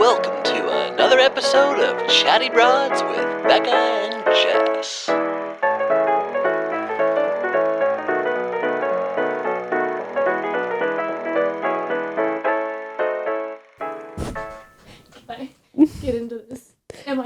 welcome to another episode of Chatty Broads with Bekah and Jess. Get into this.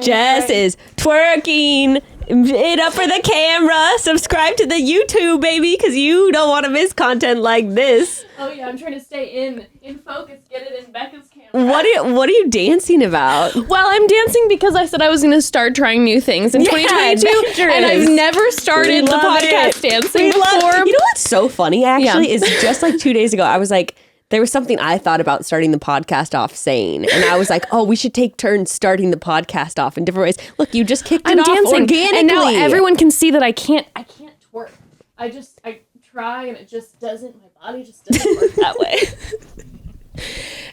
Jess is twerking it up for the camera. Subscribe to the YouTube, baby, because you don't want to miss content like this. Oh yeah, I'm trying to stay in focus. Get it in Becca's camera. What are you dancing about? Well, I'm dancing because I said I was going to start trying new things in 2022, and I've never started the podcast dancing before. You know what's so funny, actually, is just like 2 days ago, I was like, there was something I thought about starting the podcast off saying. And I was like, oh, we should take turns starting the podcast off in different ways. Look, you just kicked it off organically. And now everyone can see that I can't twerk. I try and it just doesn't, my body just doesn't work that way.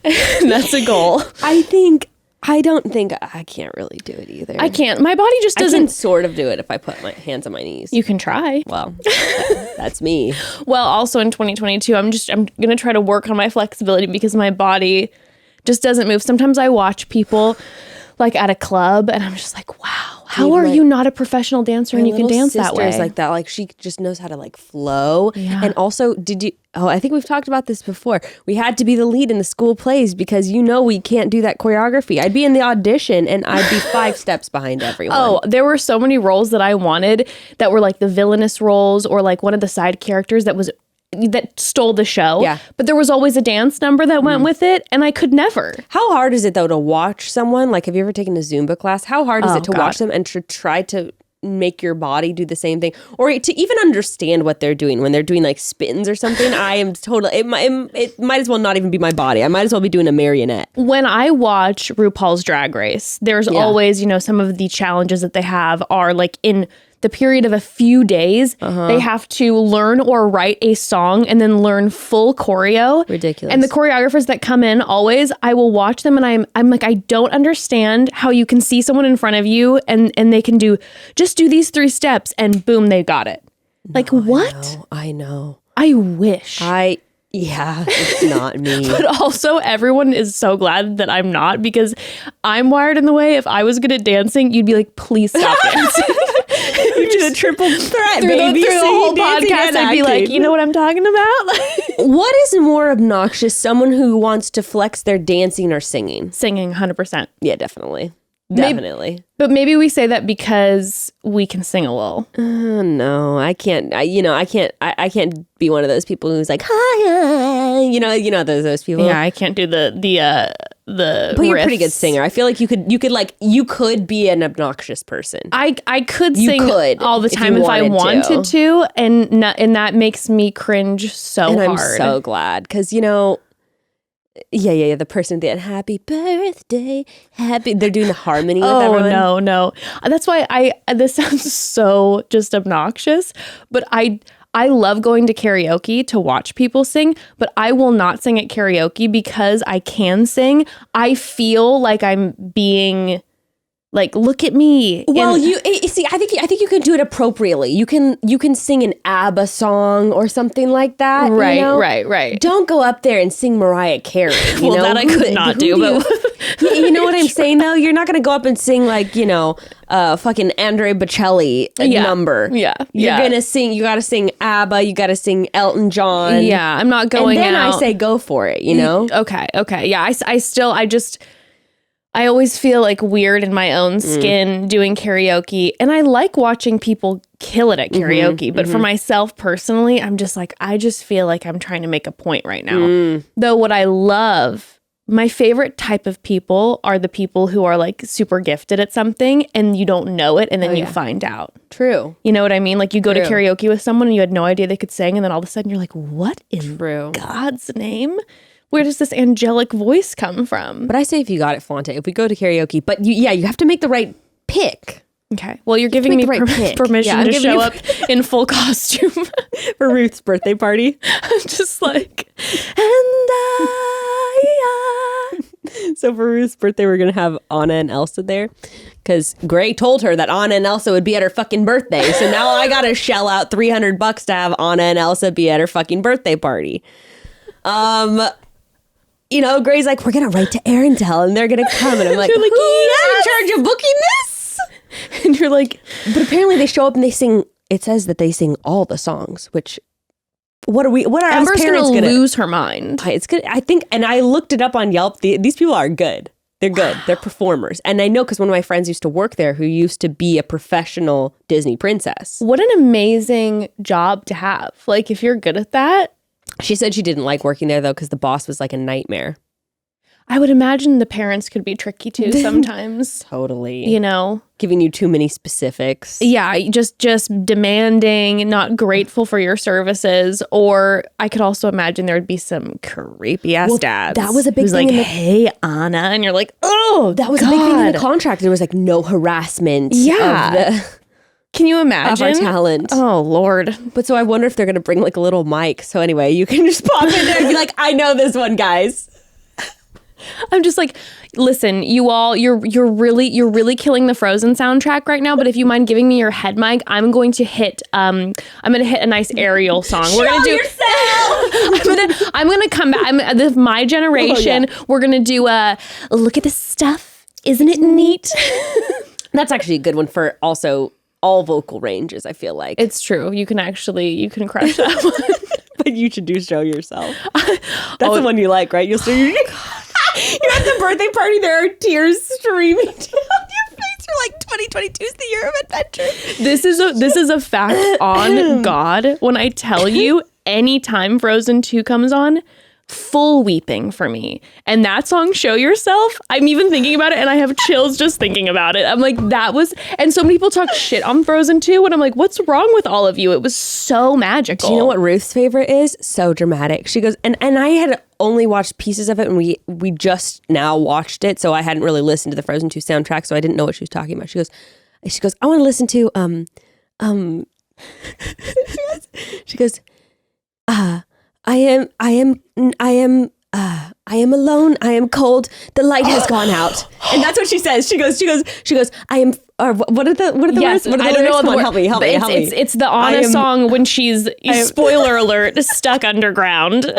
And that's a goal. I don't think I can't really do it either. I can't. My body just doesn't. I can sort of do it if I put my hands on my knees. You can try. Well, that's me. Well, also in 2022, I'm going to try to work on my flexibility because my body just doesn't move. Sometimes I watch people like at a club and I'm just like, wow, how are you not a professional dancer and you can dance that way? Like that. Like she just knows how to like flow. Yeah. And also, I think we've talked about this before. We had to be the lead in the school plays because we can't do that choreography. I'd be in the audition and I'd be 5 steps behind everyone. Oh, there were so many roles that I wanted that were like the villainous roles or like one of the side characters that stole the show. Yeah. But there was always a dance number that went with it and I could never. How hard is it though to watch someone? Like, have you ever taken a Zumba class? How hard is it to watch them and to try to make your body do the same thing, or to even understand what they're doing when they're doing like spins or something? I am totally, it might as well not even be my body. I might as well be doing a marionette. When I watch RuPaul's Drag Race, there's always, some of the challenges that they have are like in the period of a few days, they have to learn or write a song and then learn full choreo. Ridiculous. And the choreographers that come in always, I will watch them and I'm like, I don't understand how you can see someone in front of you and they can just do these 3 steps and boom, they got it. Like, what? I know. I wish. Yeah, it's not me. But also everyone is so glad that I'm not because I'm wired in the way. If I was good at dancing, you'd be like, please stop dancing. You did a triple threat, through baby. the whole podcast, I'd be like, you know what I'm talking about? What is more obnoxious, someone who wants to flex their dancing or singing? Singing, 100%. Yeah, definitely. Definitely. But maybe we say that because we can sing a little. No, I can't. I can't be one of those people who's like, hi. Those people. Yeah, I can't do the But you're a pretty good singer. I feel like you could be an obnoxious person. I could sing all the time if I wanted to, and that makes me cringe so hard. And I'm so glad because the person that happy birthday, they're doing the harmony with everyone. Oh no. That's why this sounds so just obnoxious, but I love going to karaoke to watch people sing, but I will not sing at karaoke because I can sing. I feel like I'm being like, look at me. Well, I think you can do it appropriately. You can sing an ABBA song or something like that. Right. Don't go up there and sing Mariah Carey. Well, that I could not do. But you know what I'm saying though? You're not going to go up and sing like, fucking Andrea Bocelli number. Yeah. You're going to sing, you got to sing ABBA, you got to sing Elton John. Yeah, I'm not going out. And then I say go for it, Okay. Yeah, I always feel like weird in my own skin doing karaoke, and I like watching people kill it at karaoke. But for myself personally, I'm just like, I just feel like I'm trying to make a point right now. Though what I love, my favorite type of people are the people who are like super gifted at something and you don't know it and then you find out. True. You know what I mean? Like you go to karaoke with someone and you had no idea they could sing, and then all of a sudden you're like, what in God's name? Where does this angelic voice come from? But I say if you got it, flaunt it. If we go to karaoke, but you have to make the right pick. Okay. Well, you're giving me permission to show up in full costume for Ruth's birthday party. I'm just like, and So for Ruth's birthday, we're going to have Anna and Elsa there because Gray told her that Anna and Elsa would be at her fucking birthday. So now I got to shell out $300 to have Anna and Elsa be at her fucking birthday party. you know, Gray's like, we're going to write to Arendelle and they're going to come. And I'm like, You're like, who's yes! in charge of booking this? And you're like, but apparently they show up and they sing, it says that they sing all the songs, which what are Ember's us parents gonna going to lose her mind. It's good. I think, and I looked it up on Yelp. These people are good. They're good. They're performers. And I know because one of my friends used to work there who used to be a professional Disney princess. What an amazing job to have. Like, if you're good at that. She said she didn't like working there, though, because the boss was like a nightmare. I would imagine the parents could be tricky, too, sometimes. Totally. You know? Giving you too many specifics. Yeah, just demanding, not grateful for your services. Or I could also imagine there would be some creepy ass dads. That was a big who's thing. Like, hey, Anna. And you're like, oh, that was a big thing in the contract. There was like no harassment. Yeah. Can you imagine? Of our talent. Oh, Lord. But so I wonder if they're going to bring like a little mic. So anyway, you can just pop in there and be like, I know this one, guys. I'm just like, listen, you all, you're really killing the Frozen soundtrack right now. But if you mind giving me your head mic, I'm going to hit a nice Ariel song. We're gonna do. I'm gonna come back. My generation. Oh, yeah. We're gonna do a look at this stuff. Isn't it neat? That's actually a good one for also all vocal ranges. I feel like it's true. You can crush that one. But you should do show yourself. That's the one you like, right? You'll see. You're at the birthday party, there are tears streaming down your face. You're like, 2022 is the year of adventure. This is a fact on God. When I tell you, anytime Frozen 2 comes on, full weeping for me. And that song, Show Yourself, I'm even thinking about it and I have chills just thinking about it. I'm like, and so many people talk shit on Frozen 2 and I'm like, what's wrong with all of you? It was so magical. Do you know what Ruth's favorite is? So dramatic. She goes, and I had only watched pieces of it and we just now watched it, so I hadn't really listened to the Frozen 2 soundtrack, so I didn't know what she was talking about. She goes, I want to listen to she goes, I am alone. I am cold. The light has gone out. And that's what she says. She goes, I am, or what are the words? What are the lyrics? Come on, help me. It's the Anna song when she's, spoiler alert, stuck underground.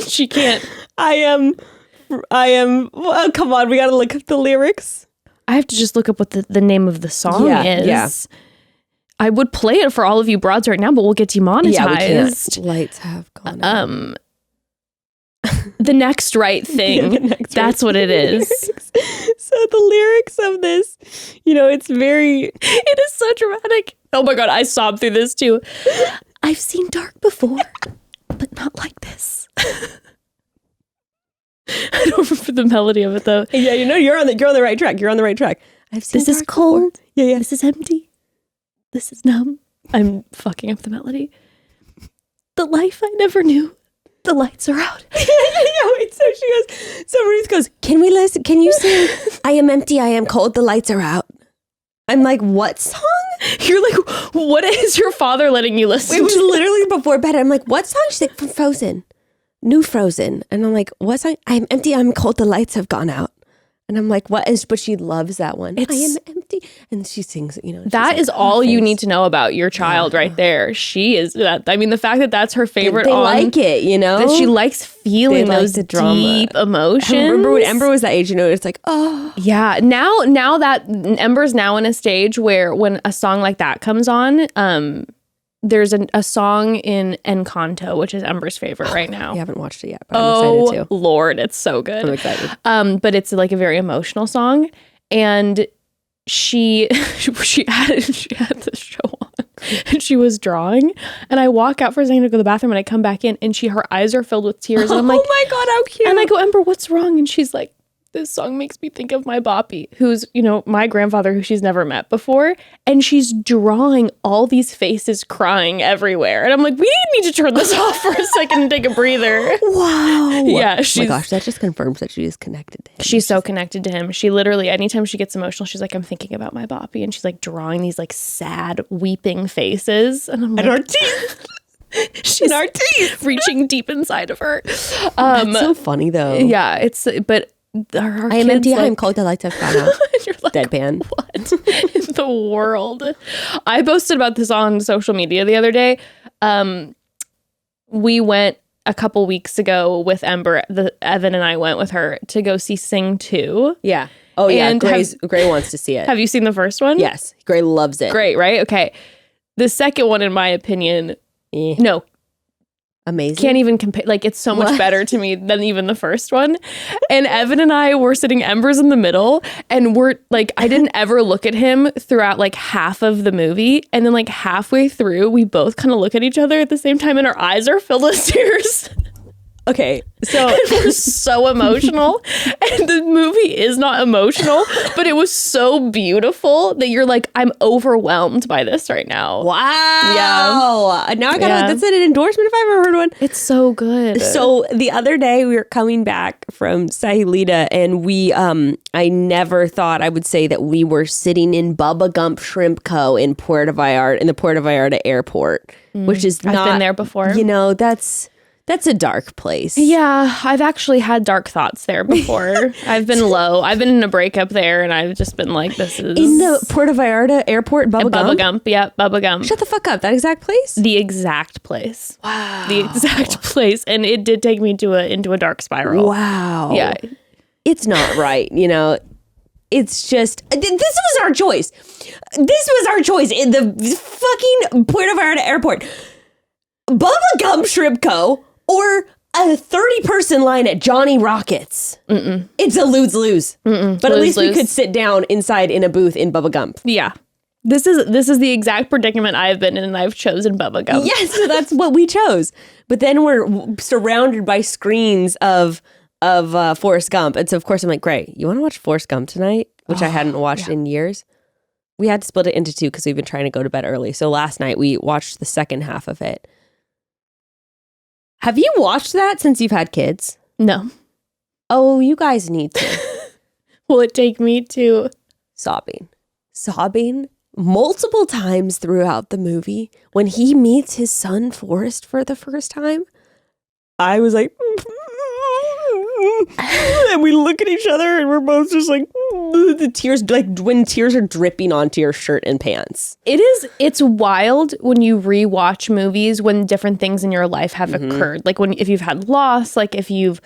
She can't. I am, well, come on, we got to look up the lyrics. I have to just look up what the name of the song is. Yeah. I would play it for all of you broads right now, but we'll get demonetized. Yeah, we can't. Lights have gone out. The next right thing. That's what it is. So the lyrics of this, it is so dramatic. Oh my God, I sobbed through this too. I've seen dark before, but not like this. I don't remember the melody of it though. Yeah, you're on the right track. You're on the right track. I've seen this is cold. Before. Yeah. This is empty. This is numb. I'm fucking up the melody. The life I never knew. The lights are out. Wait, so Ruth goes, can we listen? Can you sing, I am empty, I am cold, the lights are out? I'm like, what song? You're like, what is your father letting you listen to? It was literally before bed. I'm like, what song? She's like, from Frozen. New Frozen. And I'm like, what song? I'm empty, I'm cold, the lights have gone out. And I'm like, what is, but she loves that one. I am empty. And she sings, that is all you need to know about your child right there. She is that. I mean, the fact that that's her favorite. They like it, that she likes feeling those deep emotions. I remember when Ember was that age, it's like, oh. Yeah. Now that Ember's now in a stage where when a song like that comes on, there's a song in Encanto, which is Ember's favorite right now. I haven't watched it yet, but I'm excited too. Lord, it's so good. I'm excited. But it's like a very emotional song. And she had this show on and she was drawing. And I walk out for a second to go to the bathroom and I come back in and her eyes are filled with tears. And I'm like, oh my God, how cute. And I go, Ember, what's wrong? And she's like, this song makes me think of my boppy, who's, my grandfather, who she's never met before. And she's drawing all these faces crying everywhere. And I'm like, we need to turn this off for a second and take a breather. Wow. Yeah. Oh my gosh, that just confirms that she is connected to him. She's so connected to him. She literally, anytime she gets emotional, she's like, I'm thinking about my boppy. And she's like drawing these like sad, weeping faces. And I'm like, and our teeth. She's our teeth reaching deep inside of her. That's so funny though. Yeah. But I am empty, I am cold, the lights have gone out. You're like, deadpan. What in the world? I posted about this on social media the other day. We went a couple weeks ago with Ember. Evan and I went with her to go see Sing 2. Yeah. Oh, yeah. And Gray wants to see it. Have you seen the first one? Yes. Gray loves it. Great, right? Okay. The second one, in my opinion, no. Amazing. Can't even compare. Like, it's so much better to me than even the first one. And Evan and I were sitting Ember's in the middle, and we're like, I didn't ever look at him throughout like half of the movie. And then like halfway through, we both kind of look at each other at the same time, and our eyes are filled with tears. Okay, so we're so emotional, and the movie is not emotional, but it was so beautiful that you're like, I'm overwhelmed by this right now. Wow. Yeah. Now I gotta, that's an endorsement if I ever heard one. It's so good. So the other day we were coming back from Sahilita, and we, I never thought I would say that we were sitting in Bubba Gump Shrimp Co. in Puerto Vallarta, in the Puerto Vallarta airport, which is not. I've been there before. You know, that's a dark place. Yeah, I've actually had dark thoughts there before. I've been low. I've been in a breakup there, and I've just been like, this is... In the Puerto Vallarta airport, Bubba Gump? Bubba Gump, yeah, Bubba Gump. Shut the fuck up. That exact place? The exact place. Wow. The exact place. And it did take me into a dark spiral. Wow. Yeah. It's not right, you know? It's just... This was our choice. This was our choice in the fucking Puerto Vallarta airport. Bubba Gump Shrimp Co., or a 30-person line at Johnny Rockets. It's a lose-lose. But at least we could sit down inside in a booth in Bubba Gump. Yeah. This is the exact predicament I've been in, and I've chosen Bubba Gump. Yes, so that's what we chose. But then we're surrounded by screens of Forrest Gump. And so, of course, I'm like, great, you want to watch Forrest Gump tonight? Which I hadn't watched in years. We had to split it into two because we've been trying to go to bed early. So last night we watched the second half of it. Have you watched that since you've had kids? No. Oh, you guys need to. Will it take me to... Sobbing multiple times throughout the movie. When he meets his son, Forrest, for the first time, I was like... and we look at each other and we're both just like... the tears, like when tears are dripping onto your shirt and pants. It's wild when you rewatch movies when different things in your life have occurred. Like if you've had loss, like if you've,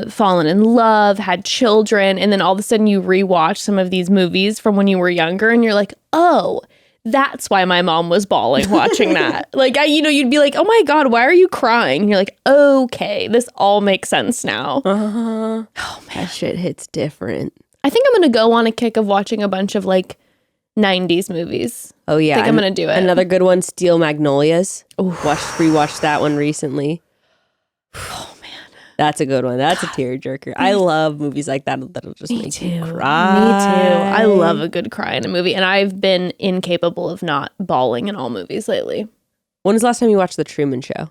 fallen in love, had children, and then all of a sudden you rewatch some of these movies from when you were younger and you're like, oh, that's why my mom was bawling watching that. Like, you'd be like, oh my God, why are you crying? And you're like, okay, this all makes sense now. Uh-huh. Oh man. That shit hits different. I think I'm going to go on a kick of watching a bunch of like 90s movies. Oh yeah. I think I'm going to do it. Another good one, Steel Magnolias. Rewatched that one recently. Oh man. That's a good one. That's a tearjerker. I love movies like that that'll just make you cry. Me too. I love a good cry in a movie, and I've been incapable of not bawling in all movies lately. When was the last time you watched The Truman Show?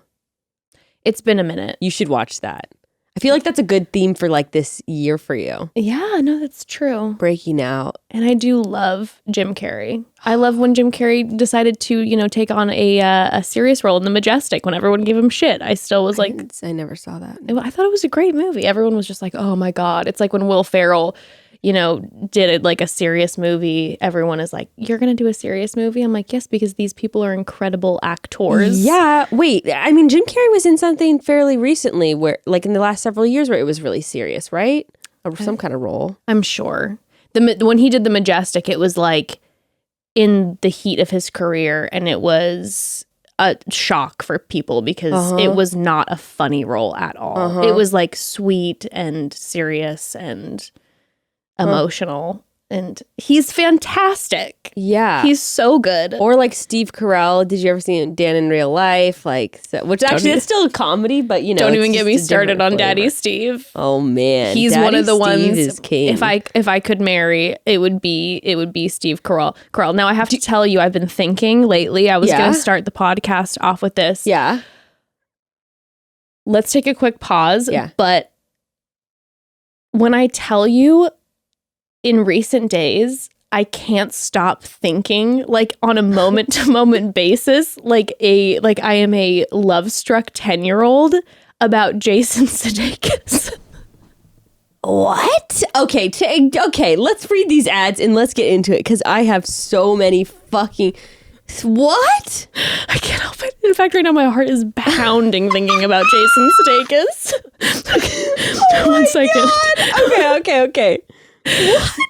It's been a minute. You should watch that. I feel like that's a good theme for like this year for you. Yeah, no, that's true. Breaking out. And I do love Jim Carrey. I love when Jim Carrey decided to, take on a serious role in The Majestic when everyone gave him shit. I still was like... I never saw that. I thought it was a great movie. Everyone was just like, oh my God. It's like when Will Ferrell, did it like a serious movie. Everyone is like, you're going to do a serious movie? I'm like, yes, because these people are incredible actors. Yeah. Wait, I mean, Jim Carrey was in something fairly recently where, like in the last several years where it was really serious, right? Or some kind of role. I'm sure. When he did The Majestic, it was like in the heat of his career, and it was a shock for people because it was not a funny role at all. It was like sweet and serious and emotional, and he's fantastic. Yeah, he's so good. Or like Steve Carell. Did you ever see Dan in Real Life? Like, which actually it's still a comedy, but don't even get me started on Daddy Steve. Oh man, he's one of the ones. Is king. If I could marry, it would be Steve Carell. Now I have to tell you, I've been thinking lately. I was going to start the podcast off with this. Yeah. Let's take a quick pause. Yeah. But when I tell you, in recent days, I can't stop thinking, like on a moment to moment basis, like I am a love struck 10-year-old about Jason Sudeikis. What? Okay, let's read these ads and let's get into it because I have so many fucking... What? I can't help it. In fact, right now my heart is pounding thinking about Jason Sudeikis. One second. Okay.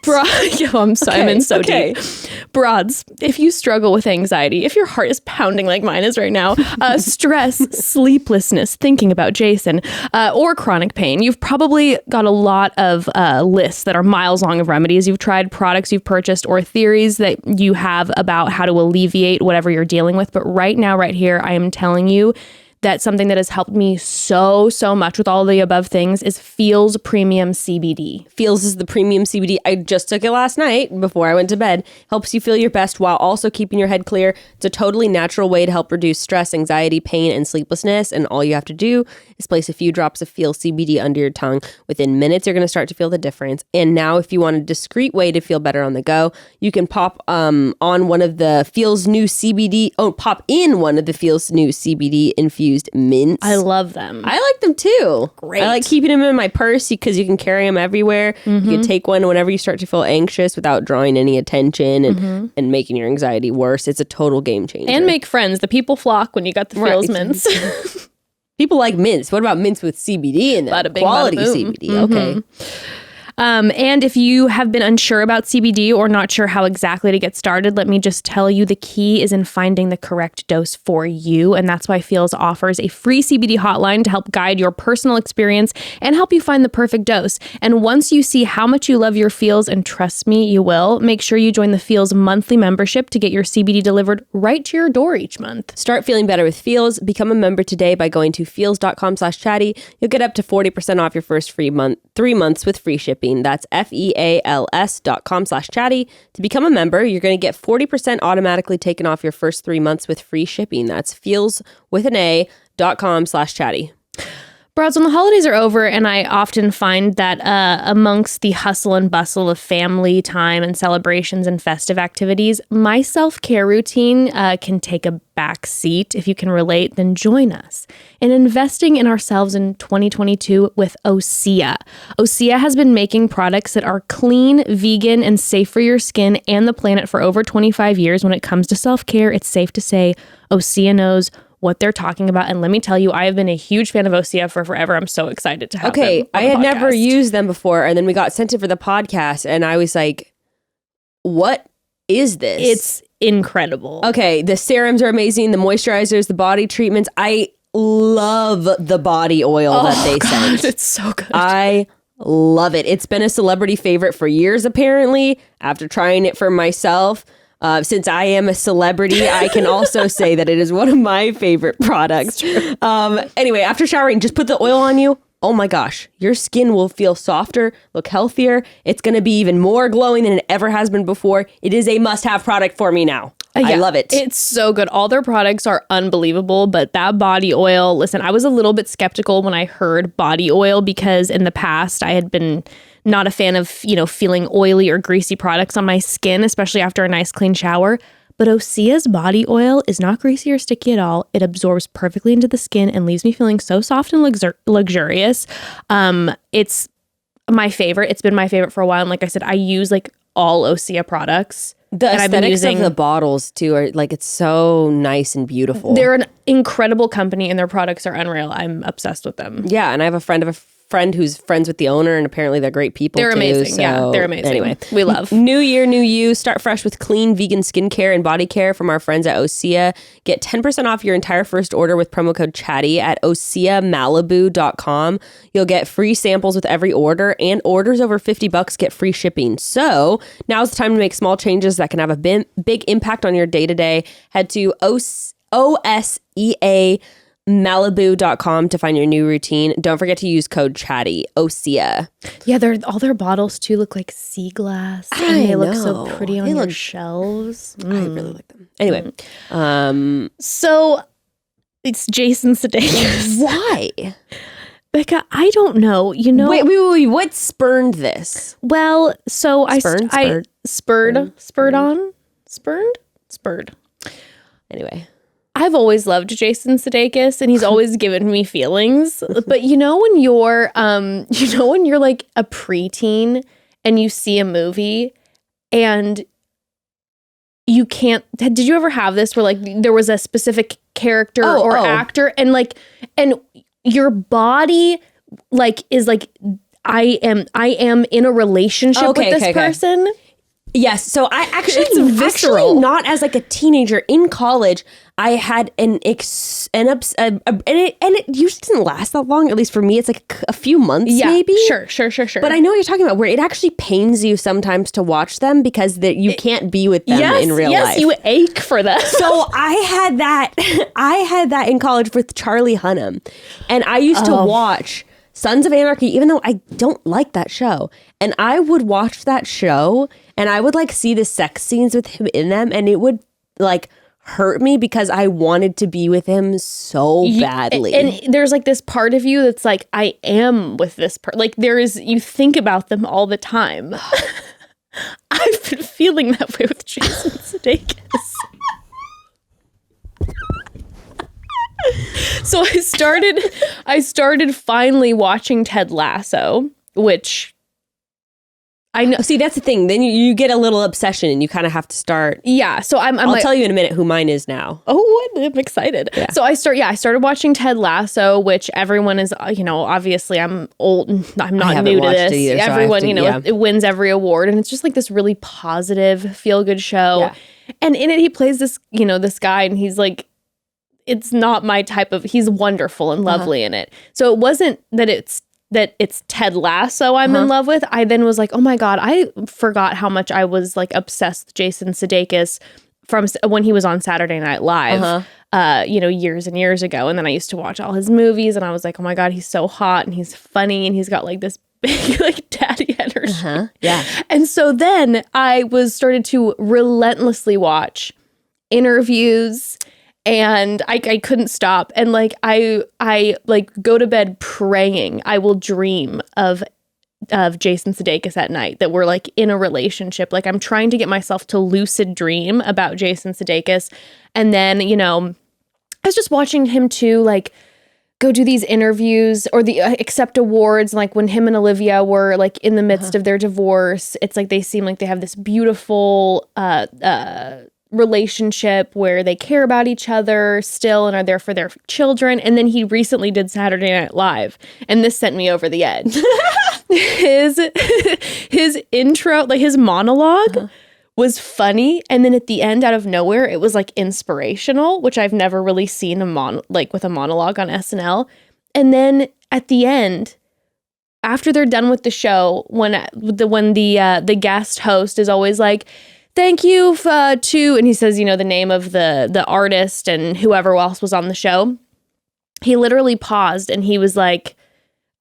What? I'm in so okay. deep. Broads, if you struggle with anxiety, if your heart is pounding like mine is right now, stress, sleeplessness, thinking about Jason, or chronic pain, you've probably got a lot of lists that are miles long of remedies you've tried, products you've purchased, or theories that you have about how to alleviate whatever you're dealing with. But right now, right here, I am telling you that something that has helped me so much with all the above things is Feels Premium CBD. Feels is the premium CBD. I just took it last night before I went to bed. Helps you feel your best while also keeping your head clear. It's a totally natural way to help reduce stress, anxiety, pain, and sleeplessness. And all you have to do is place a few drops of Feels CBD under your tongue. Within minutes, you're going to start to feel the difference. And now if you want a discreet way to feel better on the go, you can pop on one of the Feels new CBD. Oh, pop in one of the Feels new CBD infused mints. I love them. I like them too. Great. I like keeping them in my purse because you can carry them everywhere. You can take one whenever you start to feel anxious without drawing any attention and making your anxiety worse. It's a total game changer. And make friends. The people flock when you got the Feels mints. People like mints. What about mints with CBD in them? Bada bing, Quality bada boom. CBD. Okay. And if you have been unsure about CBD or not sure how exactly to get started, let me just tell you the key is in finding the correct dose for you. And that's why Feels offers a free CBD hotline to help guide your personal experience and help you find the perfect dose. And once you see how much you love your Feels, and trust me, you will, make sure you join the Feels monthly membership to get your CBD delivered right to your door each month. Start feeling better with Feels. Become a member today by going to feels.com/chatty. You'll get up to 40% off your first free month, 3 months with free shipping. That's feals.com/chatty. To become a member, you're going to get 40% automatically taken off your first 3 months with free shipping. That's feels.com/chatty. Broads, when the holidays are over, and I often find that amongst the hustle and bustle of family time and celebrations and festive activities, my self-care routine can take a back seat. If you can relate, then join us in investing in ourselves in 2022 with Osea. Osea has been making products that are clean, vegan, and safe for your skin and the planet for over 25 years. When it comes to self-care, it's safe to say Osea knows what they're talking about. And let me tell you, I have been a huge fan of Osea for forever. I'm so excited to have them on I the had podcast. never used them before, and then we got sent it for the podcast, and I was like, what is this? It's incredible. Okay, the serums are amazing, the moisturizers, the body treatments. I love the body oil that they sent. It's so good. I love it. It's been a celebrity favorite for years, apparently. After trying it for myself, since I am a celebrity, I can also say that it is one of my favorite products. Anyway, after showering, just put the oil on you. Oh my gosh, your skin will feel softer, look healthier. It's going to be even more glowing than it ever has been before. It is a must-have product for me now. I love it. It's so good. All their products are unbelievable, but that body oil, listen, I was a little bit skeptical when I heard body oil because in the past I had been not a fan of, feeling oily or greasy products on my skin, especially after a nice clean shower. But Osea's body oil is not greasy or sticky at all. It absorbs perfectly into the skin and leaves me feeling so soft and luxurious. It's my favorite. It's been my favorite for a while. And like I said, I use all Osea products. The aesthetics of the bottles too are it's so nice and beautiful. They're an incredible company and their products are unreal. I'm obsessed with them. Yeah, and I have a friend of a friend who's friends with the owner, and apparently they're great people. They're too, amazing. so Yeah, they're amazing. Anyway, we love. New year, new you. Start fresh with clean vegan skincare and body care from our friends at Osea. Get 10% off your entire first order with promo code chatty at oseamalibu.com. You'll get free samples with every order, and orders over $50 get free shipping. So now's the time to make small changes that can have a big impact on your day-to-day. Head to oseamalibu.com to find your new routine. Don't forget to use code chatty. Osea. Yeah, all their bottles too look like sea glass. And they look so pretty on your shelves. I really like them. Anyway, so it's Jason Sudeikis. Why? Bekah, I don't know. Wait. What spurned this? Well, so spurred. Anyway. I've always loved Jason Sudeikis, and he's always given me feelings. But when you're like a preteen and you see a movie and you can't. Did you ever have this where like there was a specific character or actor and like and your body like is like I am in a relationship with this person? Yes. So I actually, It's visceral. not as like a teenager in college. I had and it usually doesn't last that long. At least for me, it's like a few months, maybe. Sure. But I know what you're talking about, where it actually pains you sometimes to watch them because you can't be with them in real life. Yes, you ache for that. So I had that. I had that in college with Charlie Hunnam, and I used to watch Sons of Anarchy, even though I don't like that show. And I would watch that show, and I would like see the sex scenes with him in them, and it would like hurt me because I wanted to be with him so badly. And there's like this part of you that's like, I am with this person. Like you think about them all the time. I've been feeling that way with Jason Sudeikis. So I started finally watching Ted Lasso, which I know. See, that's the thing. Then you get a little obsession and you kind of have to start. Yeah. So I'll like, tell you in a minute who mine is now. Oh, what? I'm excited. Yeah. So I started watching Ted Lasso, which everyone is, obviously I'm old. I'm not new to this. Either, everyone, so it wins every award. And it's just like this really positive, feel good show. Yeah. And in it, he plays this, this guy, and he's like, it's not my type of, he's wonderful and lovely in it. So it wasn't that it's Ted Lasso I'm in love with. I then was like, oh my God, I forgot how much I was like obsessed with Jason Sudeikis from when he was on Saturday Night Live, years and years ago. And then I used to watch all his movies, and I was like, oh my God, he's so hot and he's funny and he's got like this big like daddy energy. Yeah. And so then I started to relentlessly watch interviews. And I couldn't stop. And like I like go to bed praying I will dream of Jason Sudeikis at night, that we're like in a relationship. Like I'm trying to get myself to lucid dream about Jason Sudeikis. And then, I was just watching him too, like go do these interviews or accept awards. Like when him and Olivia were like in the midst of their divorce, it's like they seem like they have this beautiful relationship where they care about each other still and are there for their children. And then he recently did Saturday Night Live, and this sent me over the edge. his intro, like his monologue was funny, and then at the end, out of nowhere, it was like inspirational, which I've never really seen with a monologue on SNL. And then at the end, after they're done with the show, when the guest host is always like, thank you to, and he says, the name of the artist and whoever else was on the show. He literally paused and he was like,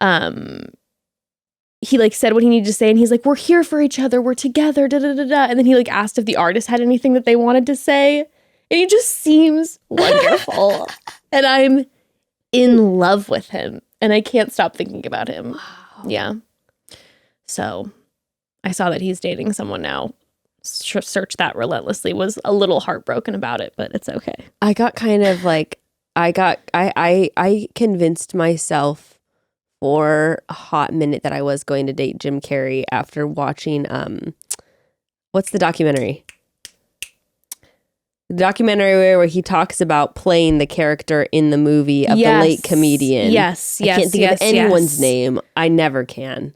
he like said what he needed to say, and he's like, we're here for each other, we're together, da da da da. And then he like asked if the artist had anything that they wanted to say, and he just seems wonderful. And I'm in love with him, and I can't stop thinking about him. Wow. Yeah. So I saw that he's dating someone now. Search that relentlessly, was a little heartbroken about it, but it's okay. I got kind of like, I convinced myself for a hot minute that I was going to date Jim Carrey after watching, what's the documentary? The documentary where he talks about playing the character in the movie of the late comedian. Yes. I can't think of anyone's name. I never can.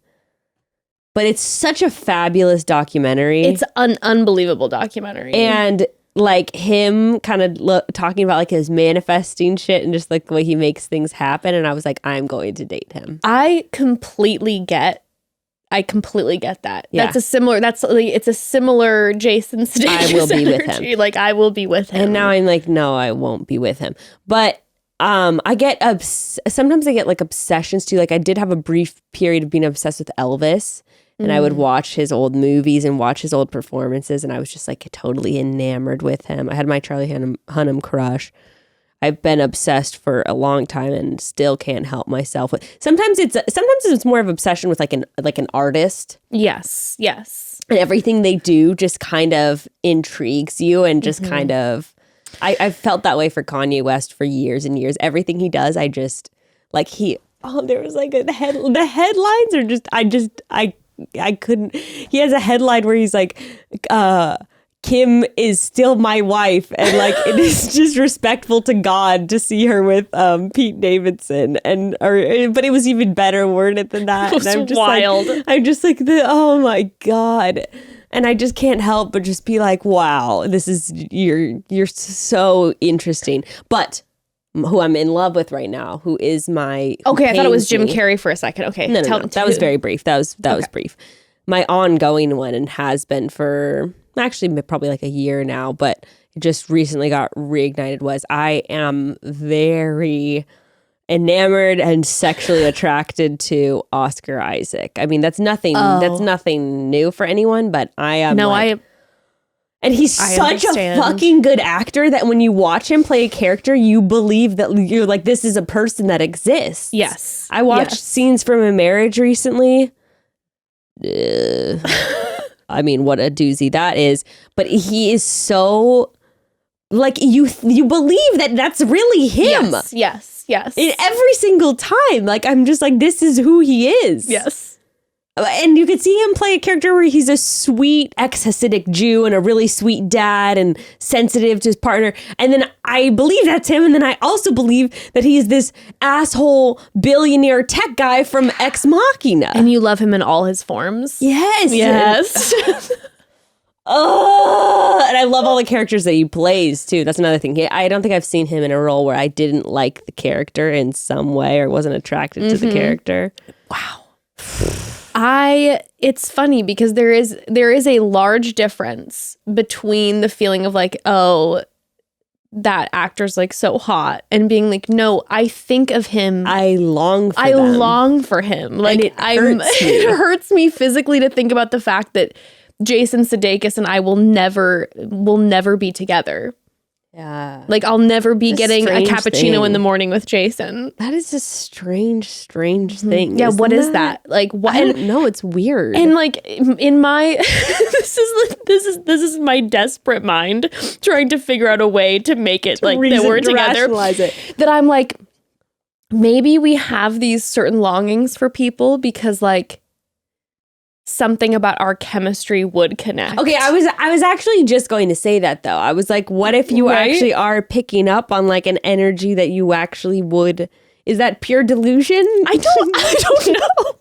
But it's such a fabulous documentary. It's an unbelievable documentary. And like him kind of talking about like his manifesting shit and just like the way he makes things happen. And I was like, I'm going to date him. I completely get that. Yeah. It's a similar Jason Sudeikis I will be with him. Like I will be with him. And now I'm like, no, I won't be with him. But I get sometimes I get like obsessions too. Like I did have a brief period of being obsessed with Elvis. And I would watch his old movies and watch his old performances, and I was just like totally enamored with him. I had my Charlie Hunnam crush. I've been obsessed for a long time and still can't help myself. Sometimes it's more of obsession with like an artist. Yes. And everything they do just kind of intrigues you and just kind of. I've felt that way for Kanye West for years and years. Everything he does, I just like there was like the headlines are just I couldn't. He has a headline where he's like, Kim is still my wife, and like it is disrespectful to God to see her with Pete Davidson, but it was even better worded than that. It was and I'm just wild. I'm just like oh my God. And I just can't help but just be like, wow, this is you're so interesting. But who I'm in love with right now, who is my Okay, I thought it was Jim me. Carrey for a second. Okay, No, that was very brief. That was brief. My ongoing one, and has been for actually probably like a year now, but it just recently got reignited, was I am very enamored and sexually attracted to Oscar Isaac. I mean, that's nothing new for anyone, but I am and he's such a fucking good actor that when you watch him play a character, you believe that you're like, this is a person that exists. Yes. I watched scenes from a marriage recently. I mean, what a doozy that is. But he is so, like, you believe that that's really him. Yes. Every single time. Like, I'm just like, this is who he is. Yes. And you could see him play a character where he's a sweet ex-Hasidic Jew and a really sweet dad and sensitive to his partner. And then I believe that's him. And then I also believe that he's this asshole billionaire tech guy from Ex Machina. And you love him in all his forms. Yes. Oh, and I love all the characters that he plays too. That's another thing. I don't think I've seen him in a role where I didn't like the character in some way or wasn't attracted to the character. Wow. It's funny because there is a large difference between the feeling of like, oh, that actor's like so hot, and being like, no, I think of him. I long for him. Like it hurts me physically to think about the fact that Jason Sudeikis and I will never be together. Yeah. Like I'll never be getting a cappuccino thing in the morning with Jason. That is a strange thing. Yeah, what is that? Like what? I don't know, it's weird. And like in my this is my desperate mind trying to figure out a way to make it like that we're together. That I'm like, maybe we have these certain longings for people because like something about our chemistry would connect. Okay, I was actually just going to say that though. I was like, what if you actually are picking up on like an energy that you actually would? Is that pure delusion? I don't know.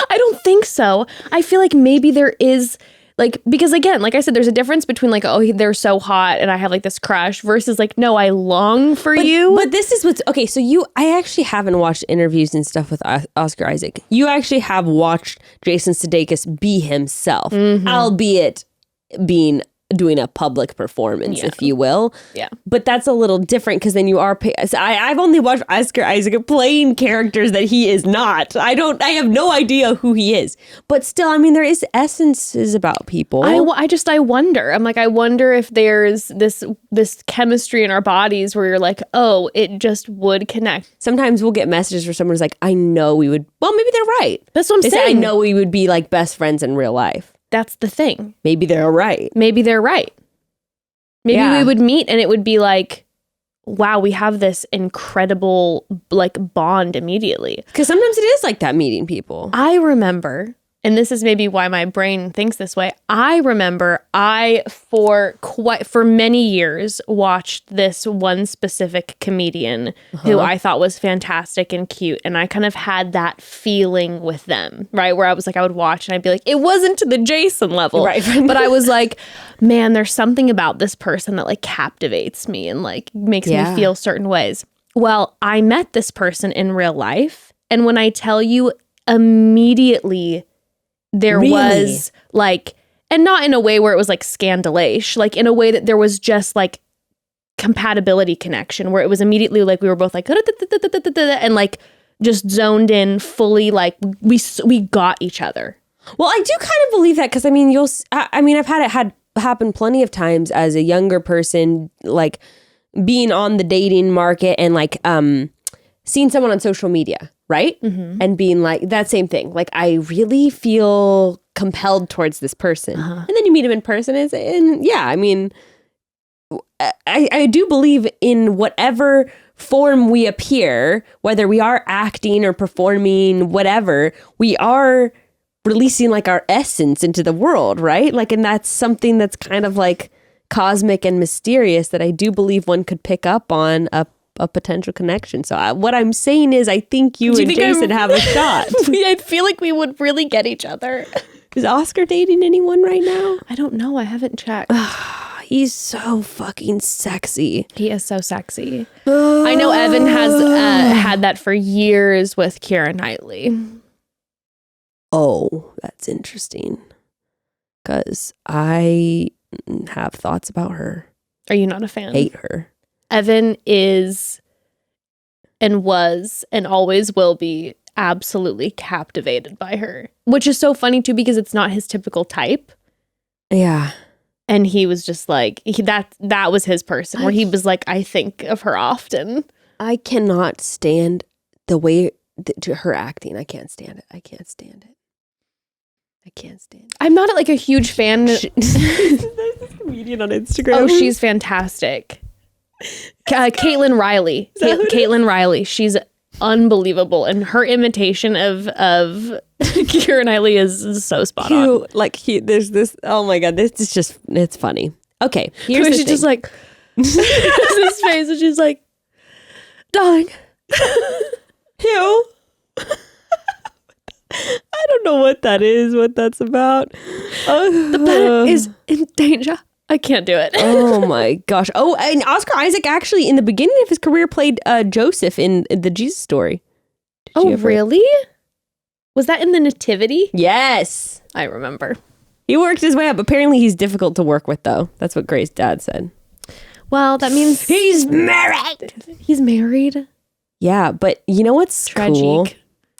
I don't think so. I feel like maybe there is like, because again, like I said, there's a difference between like, oh, they're so hot and I have like this crush versus like, no, I long for you. But this is what's okay. So I actually haven't watched interviews and stuff with Oscar Isaac. You actually have watched Jason Sudeikis be himself, albeit doing a public performance, if you will. Yeah. But that's a little different because then you are. I've only watched Oscar Isaac playing characters that he is not. I have no idea who he is. But still, I mean, there is essences about people. I wonder. I'm like, I wonder if there's this chemistry in our bodies where you're like, oh, it just would connect. Sometimes we'll get messages where someone's like, I know we would. Well, maybe they're right. That's what I'm saying. Say, I know we would be like best friends in real life. That's the thing. Maybe they're right. Maybe we would meet and it would be like, wow, we have this incredible like bond immediately. Because sometimes it is like that, meeting people. I remember, and this is maybe why my brain thinks this way. I remember for many years watched this one specific comedian who I thought was fantastic and cute. And I kind of had that feeling with them, right? Where I was like, I would watch and I'd be like, it wasn't to the Jason level. Right. But I was like, man, there's something about this person that like captivates me and like makes me feel certain ways. Well, I met this person in real life. And when I tell you immediately, there was like, and not in a way where it was like scandalous, like in a way that there was just like compatibility connection where it was immediately like we were both like and like just zoned in fully, like we got each other. Well, I do kind of believe that because I mean I've had it happen plenty of times as a younger person, like being on the dating market and like seeing someone on social media, right? Mm-hmm. And being like that same thing. Like I really feel compelled towards this person. And then you meet him in person and yeah, I mean, I do believe in whatever form we appear, whether we are acting or performing, whatever, we are releasing like our essence into the world, right? Like, and that's something that's kind of like cosmic and mysterious that I do believe one could pick up on a potential connection. So what I'm saying is I think you and Jason have a shot. I feel like we would really get each other. Is Oscar dating anyone right now? I don't know. I haven't checked. He's so fucking sexy. He is so sexy. I know Evan has had that for years with Keira Knightley. Oh, that's interesting. Because I have thoughts about her. Are you not a fan? Hate her. Evan is and was and always will be absolutely captivated by her, which is so funny too because it's not his typical type. Yeah. And he was just like, that was his person where he was like, I think of her often. I cannot stand the way to her acting. I can't stand it. I can't stand it. I'm not like a huge fan. There's this comedian on Instagram. Oh, she's fantastic. Caitlin Riley. Caitlin Riley. She's unbelievable, and her imitation of Keira Knightley is so spot on. There's this. Oh my god, this is just it's funny. Okay, here's the thing. She's just like this face, and she's like, "Darling, Hugh." I don't know what that is. What that's about. The planet is in danger. I can't do it. Oh my gosh. Oh, and Oscar Isaac actually in the beginning of his career played Joseph in the Jesus Story. Really? Was that in the Nativity? Yes. I remember. He worked his way up. Apparently he's difficult to work with though. That's what Gray's dad said. Well, that means he's married. He's married. Yeah, but you know what's Tragic. Cool?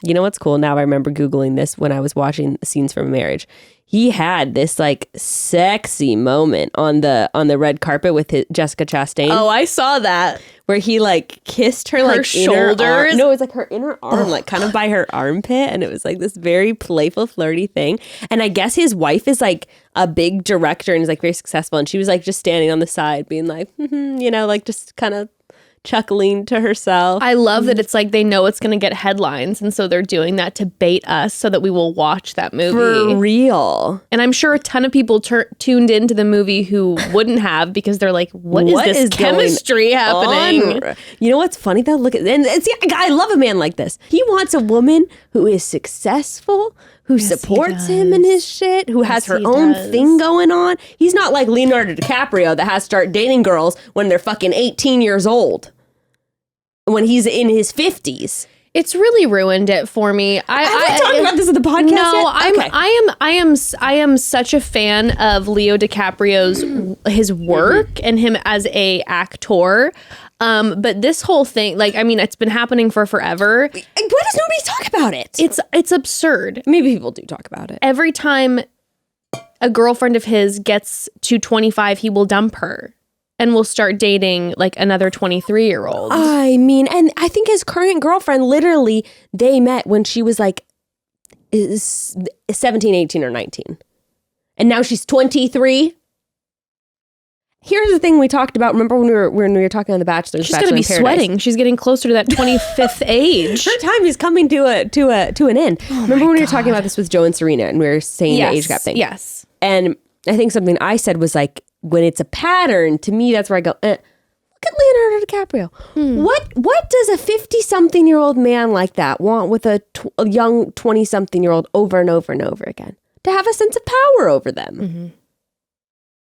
You know what's cool? Now I remember Googling this when I was watching Scenes from a Marriage. He had this like sexy moment on the red carpet with Jessica Chastain. Oh, I saw that. Where he like kissed her like shoulders. No, it was like her inner arm, like kind of by her armpit, and it was like this very playful, flirty thing. And I guess his wife is like a big director and is like very successful, and she was like just standing on the side, being like, like just kind of chuckling to herself. I love that it's like they know it's going to get headlines, and so they're doing that to bait us so that we will watch that movie. For real. And I'm sure a ton of people tuned into the movie who wouldn't have because they're like, what is this chemistry happening? You know what's funny though? Look at and see, I love a man like this. He wants a woman who is successful, who supports him in his shit, who has her own thing going on. He's not like Leonardo DiCaprio that has to start dating girls when they're fucking 18 years old. When he's in his 50s. It's really ruined it for me. Have we talked about this in the podcast yet? I am such a fan of Leo DiCaprio's his work and him as a actor. But this whole thing, it's been happening for forever. Why does nobody talk about it? It's absurd. Maybe people do talk about it. Every time a girlfriend of his gets to 25, he will dump her. And will start dating like another 23-year-old. I mean, and I think his current girlfriend, literally, they met when she was like 17, 18, or 19. And now she's 23. Here's the thing we talked about. Remember when we were talking on The Bachelor? She's going to be sweating. She's getting closer to that 25th age. Her time is coming to an end. Remember when we were talking about this with Joe and Serena and we were saying the age gap thing? Yes. And I think something I said was like, when it's a pattern, to me, that's where I go, look at Leonardo DiCaprio. What does a 50-something-year-old man like that want with a young 20-something-year-old over and over and over again? To have a sense of power over them.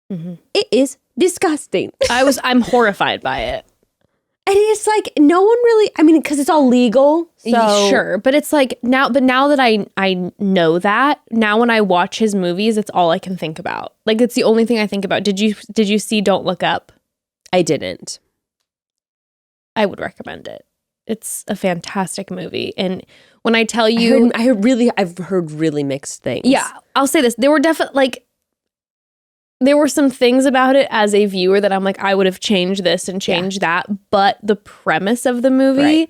Mm-hmm. Mm-hmm. It is disgusting. I'm horrive by it. And it's like, no one really, I mean, because it's all legal. So. Sure. But it's like, now that I know that, now when I watch his movies, it's all I can think about. Like, it's the only thing I think about. Did you see Don't Look Up? I didn't. I would recommend it. It's a fantastic movie. And when I tell you... I've heard really mixed things. Yeah. I'll say this. There were definitely, there were some things about it as a viewer that I'm like, I would have changed this and changed that. But the premise of the movie,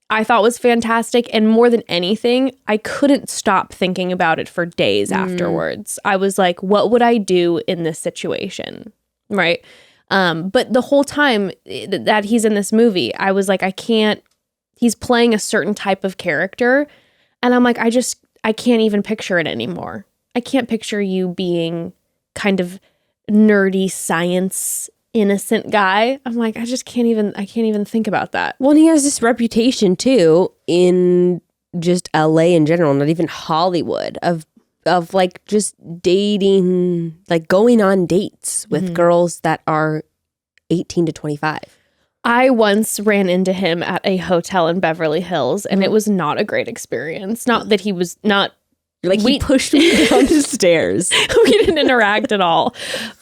I thought was fantastic. And more than anything, I couldn't stop thinking about it for days afterwards. I was like, what would I do in this situation? Right. But the whole time that he's in this movie, I was like, he's playing a certain type of character. And I'm like, I can't even picture it anymore. I can't picture you being kind of nerdy science innocent guy. I'm like, I can't even think about that. Well, and he has this reputation too in just LA in general, not even Hollywood, of like just dating, like going on dates with girls that are 18 to 25. I once ran into him at a hotel in Beverly Hills, and it was not a great experience. Not that he was not... Like, he pushed me down the stairs. We didn't interact at all.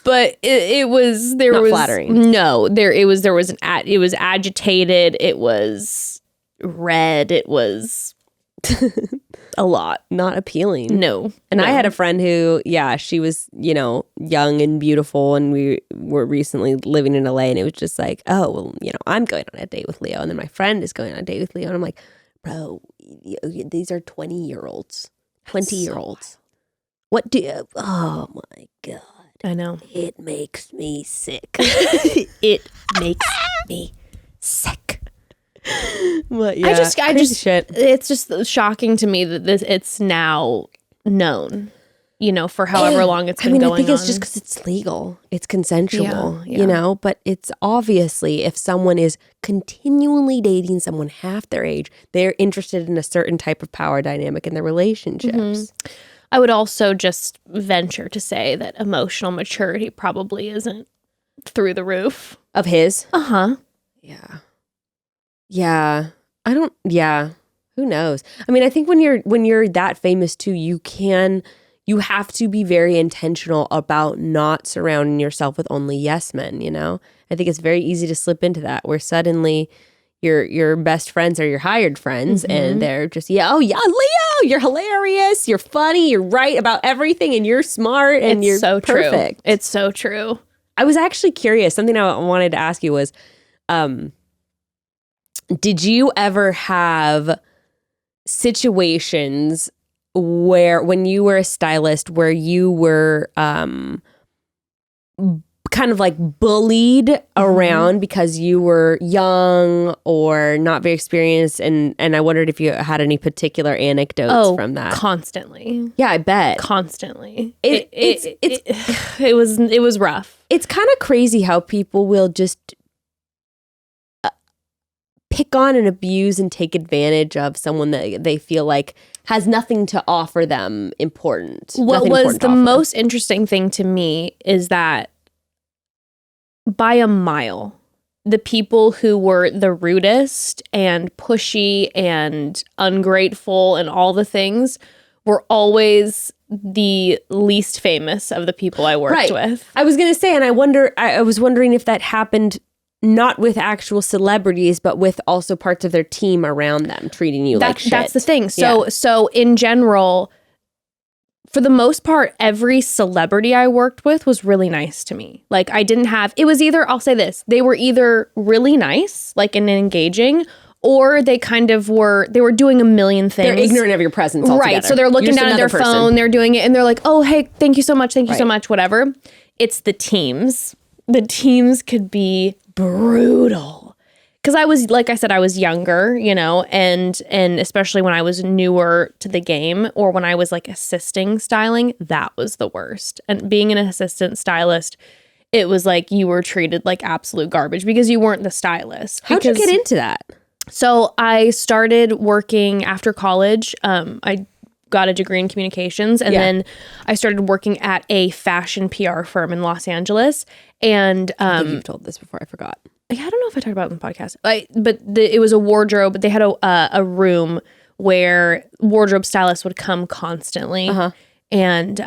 But it was... There not was... flattering. No. It was agitated. It was red. It was... a lot. Not appealing. No. And I had a friend who, she was, young and beautiful, and we were recently living in LA, and it was just like, oh, well, I'm going on a date with Leo, and then my friend is going on a date with Leo, and I'm like, bro, these are 20-year-olds. 20-year-olds. What do oh my God. I know. It makes me sick. It makes me sick. But yeah, I just shit. It's just shocking to me that it's now known, for however long it's been going on. I think it's just because it's legal. It's consensual, but it's obviously if someone is continually dating someone half their age, they're interested in a certain type of power dynamic in their relationships. I would also just venture to say that emotional maturity probably isn't through the roof. Of his? Uh-huh. Yeah. Yeah. Who knows? I mean, I think when you're that famous too, you have to be very intentional about not surrounding yourself with only yes men, I think it's very easy to slip into that where suddenly your best friends are your hired friends and they're just, Leo, you're hilarious, you're funny, you're right about everything, and you're smart, and you're so perfect. True. It's so true. I was actually curious. Something I wanted to ask you was, did you ever have situations where, when you were a stylist, where you were kind of like bullied around because you were young or not very experienced? And I wondered if you had any particular anecdotes from that. Constantly. Yeah, I bet. Constantly. It was rough. It's kind of crazy how people will just pick on and abuse and take advantage of someone that they feel like has nothing to offer them important. What was the most interesting thing to me is that by a mile, the people who were the rudest and pushy and ungrateful and all the things were always the least famous of the people I worked with. I was going to say, and I was wondering if that happened not with actual celebrities, but with also parts of their team around them treating you like shit. That's the thing. So in general, for the most part, every celebrity I worked with was really nice to me. Like it was either, I'll say this, they were either really nice, like and engaging, or they were doing a million things. They're ignorant of your presence altogether. Right. So they're looking down at their phone, they're doing it, and they're like, oh, hey, thank you so much, whatever. It's the teams. The teams could be brutal. Because I was, like I said, I was younger, and especially when I was newer to the game, or when I was like assisting styling, that was the worst. And being an assistant stylist, it was like you were treated like absolute garbage because you weren't the stylist. How'd you get into that? So I started working after college. I got a degree in communications, and then I started working at a fashion PR firm in Los Angeles. And I think you've told this before. I forgot. I don't know if I talked about it on the podcast, it was a wardrobe. They had a room where wardrobe stylists would come constantly, and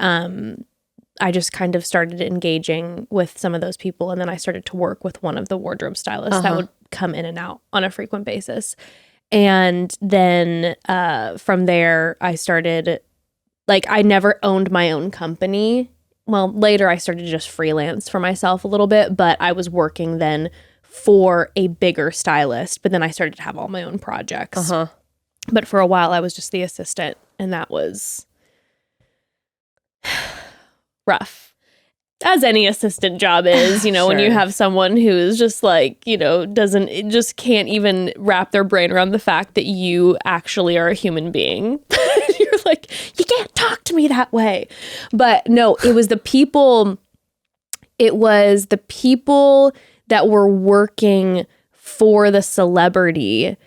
I just kind of started engaging with some of those people, and then I started to work with one of the wardrobe stylists that would come in and out on a frequent basis. And then from there, I started, I never owned my own company. Well, later I started to just freelance for myself a little bit, but I was working then for a bigger stylist, but then I started to have all my own projects. But for a while, I was just the assistant, and that was rough. As any assistant job is, Sure. when you have someone who is just just can't even wrap their brain around the fact that you actually are a human being. You're like, you can't talk to me that way. But no, it was the people it was the people that were working for the celebrity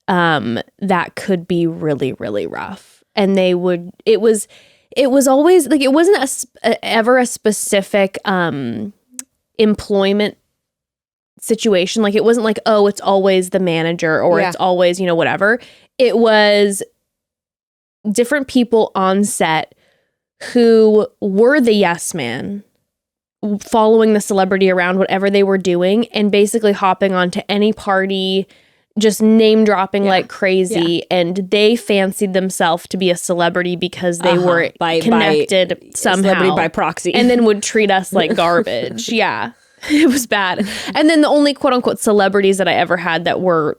that could be really, really rough. And it was always like, it wasn't ever a specific employment situation. Like, it wasn't like, oh, it's always the manager or it's always, whatever. It was different people on set who were the yes man, following the celebrity around whatever they were doing and basically hopping onto any party, just name dropping like crazy. And they fancied themselves to be a celebrity because they were connected somehow. Celebrity by proxy. And then would treat us like garbage. Yeah. It was bad. And then the only quote unquote celebrities that I ever had that were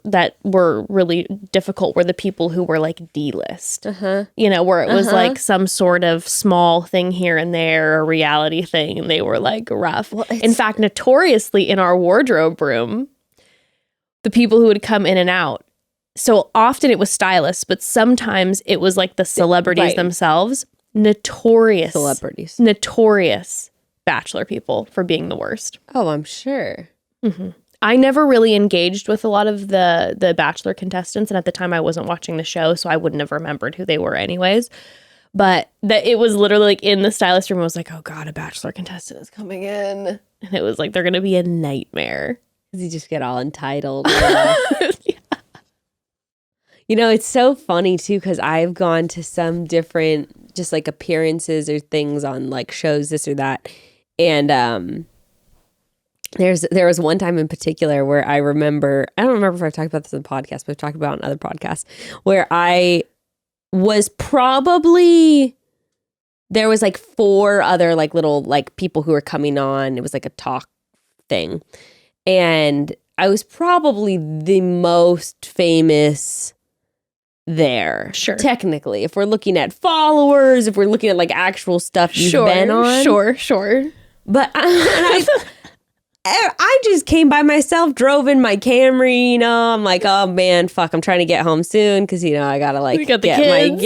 really difficult were the people who were like D-list. Where it was like some sort of small thing here and there, a reality thing, and they were like rough. Well, in fact, notoriously in our wardrobe room, the people who would come in and out. So often it was stylists, but sometimes it was like the celebrities themselves. Notorious Bachelor people for being the worst. Oh, I'm sure. Mm-hmm. I never really engaged with a lot of the Bachelor contestants, and at the time I wasn't watching the show, so I wouldn't have remembered who they were anyways. But it was literally like in the stylist room, I was like, oh God, a Bachelor contestant is coming in. And it was like, they're going to be a nightmare. Because you just get all entitled. It's so funny too, because I've gone to some different just like appearances or things on like shows, this or that. And there was one time in particular where I don't remember if I've talked about this on the podcast, but I've talked about it on other podcasts, where I was there was like 4 other like little like people who were coming on. It was like a talk thing. And I was probably the most famous there. Sure. Technically, if we're looking at followers, if we're looking at like actual stuff you've been on. Sure. But I just came by myself, drove in my Camry, I'm like, oh man, fuck, I'm trying to get home soon because, I gotta like get kids.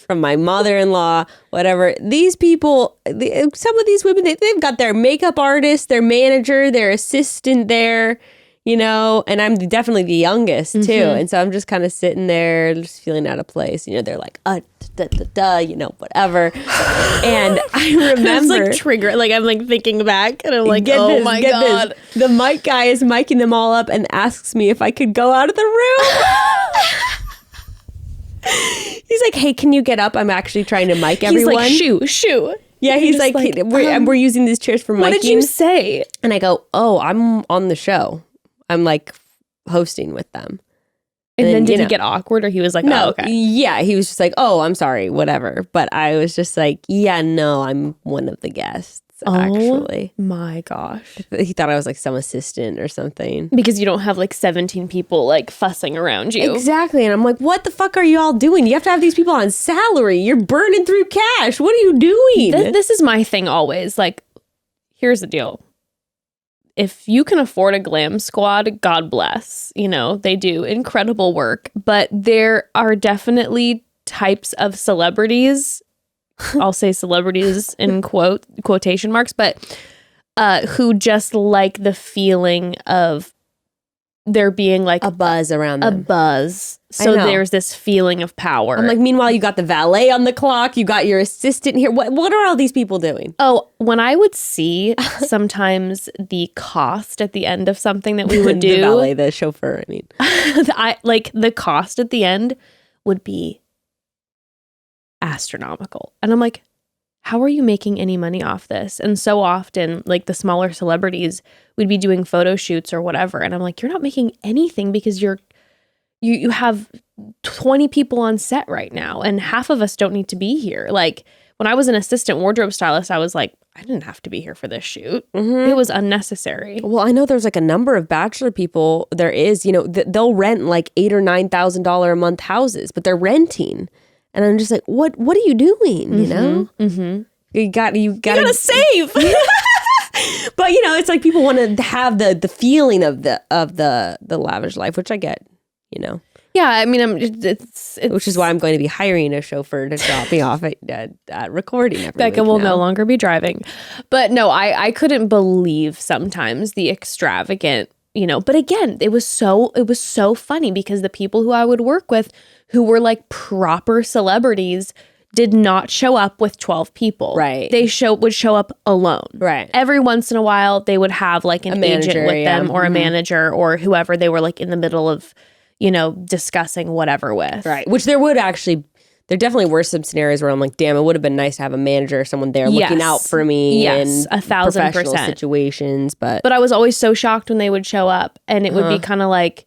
From my mother-in-law, whatever. These people, some of these women, they've got their makeup artist, their manager, their assistant there, and I'm definitely the youngest too. Mm-hmm. And so I'm just kind of sitting there just feeling out of place. They're like, whatever. And I remember. It's like trigger. Like I'm like thinking back and I'm like, my God. This. The mic guy is micing them all up and asks me if I could go out of the room. He's like, hey, can you get up? I'm actually trying to mic everyone. He's like, shoo. Yeah, he's like we're using these chairs for miking. What did you say? And I go, oh, I'm on the show. I'm like hosting with them. And then did he get awkward or he was like, no, oh, okay. Yeah, he was just like, oh, I'm sorry, whatever. But I was just like, yeah, no, I'm one of the guests, actually. Oh my gosh. He thought I was like some assistant or something. Because you don't have like 17 people like fussing around you. Exactly. And I'm like, what the fuck are you all doing? You have to have these people on salary. You're burning through cash. What are you doing? This is my thing always. Like, here's the deal. If you can afford a glam squad, God bless. They do incredible work. But there are definitely types of celebrities, I'll say celebrities in quotation marks, but who just like the feeling of there being like a buzz around them. A buzz. So there's this feeling of power. I'm like, meanwhile, you got the valet on the clock. You got your assistant here. What are all these people doing? Oh, when I would see sometimes the cost at the end of something that we would do. The valet, the chauffeur, I mean. The cost at the end would be astronomical. And I'm like, how are you making any money off this? And so often, like the smaller celebrities, we'd be doing photo shoots or whatever. And I'm like, you're not making anything because you have 20 people on set right now and half of us don't need to be here. Like when I was an assistant wardrobe stylist, I was like, I didn't have to be here for this shoot. Mm-hmm. It was unnecessary. Well, I know there's like a number of Bachelor people. There is, they'll rent like $8,000 or $9,000 a month houses, but they're renting. And I'm just like, what are you doing? Mm-hmm. You gotta save. But it's like people want to have the feeling of the lavish life, which I get, Yeah, I mean, it's which is why I'm going to be hiring a chauffeur to drop me off at recording every Bekah week will now. no longer be driving. But no, I couldn't believe sometimes the extravagant, but again, it was so funny because the people who I would work with who were like proper celebrities did not show up with 12 people. Right. They would show up alone. Right. Every once in a while, they would have like an agent with them or a manager or whoever they were like in the middle of, discussing whatever with. Right. Which there definitely were some scenarios where I'm like, damn, it would have been nice to have a manager or someone there looking out for me in 1,000% situations. But I was always so shocked when they would show up and it would be kind of like,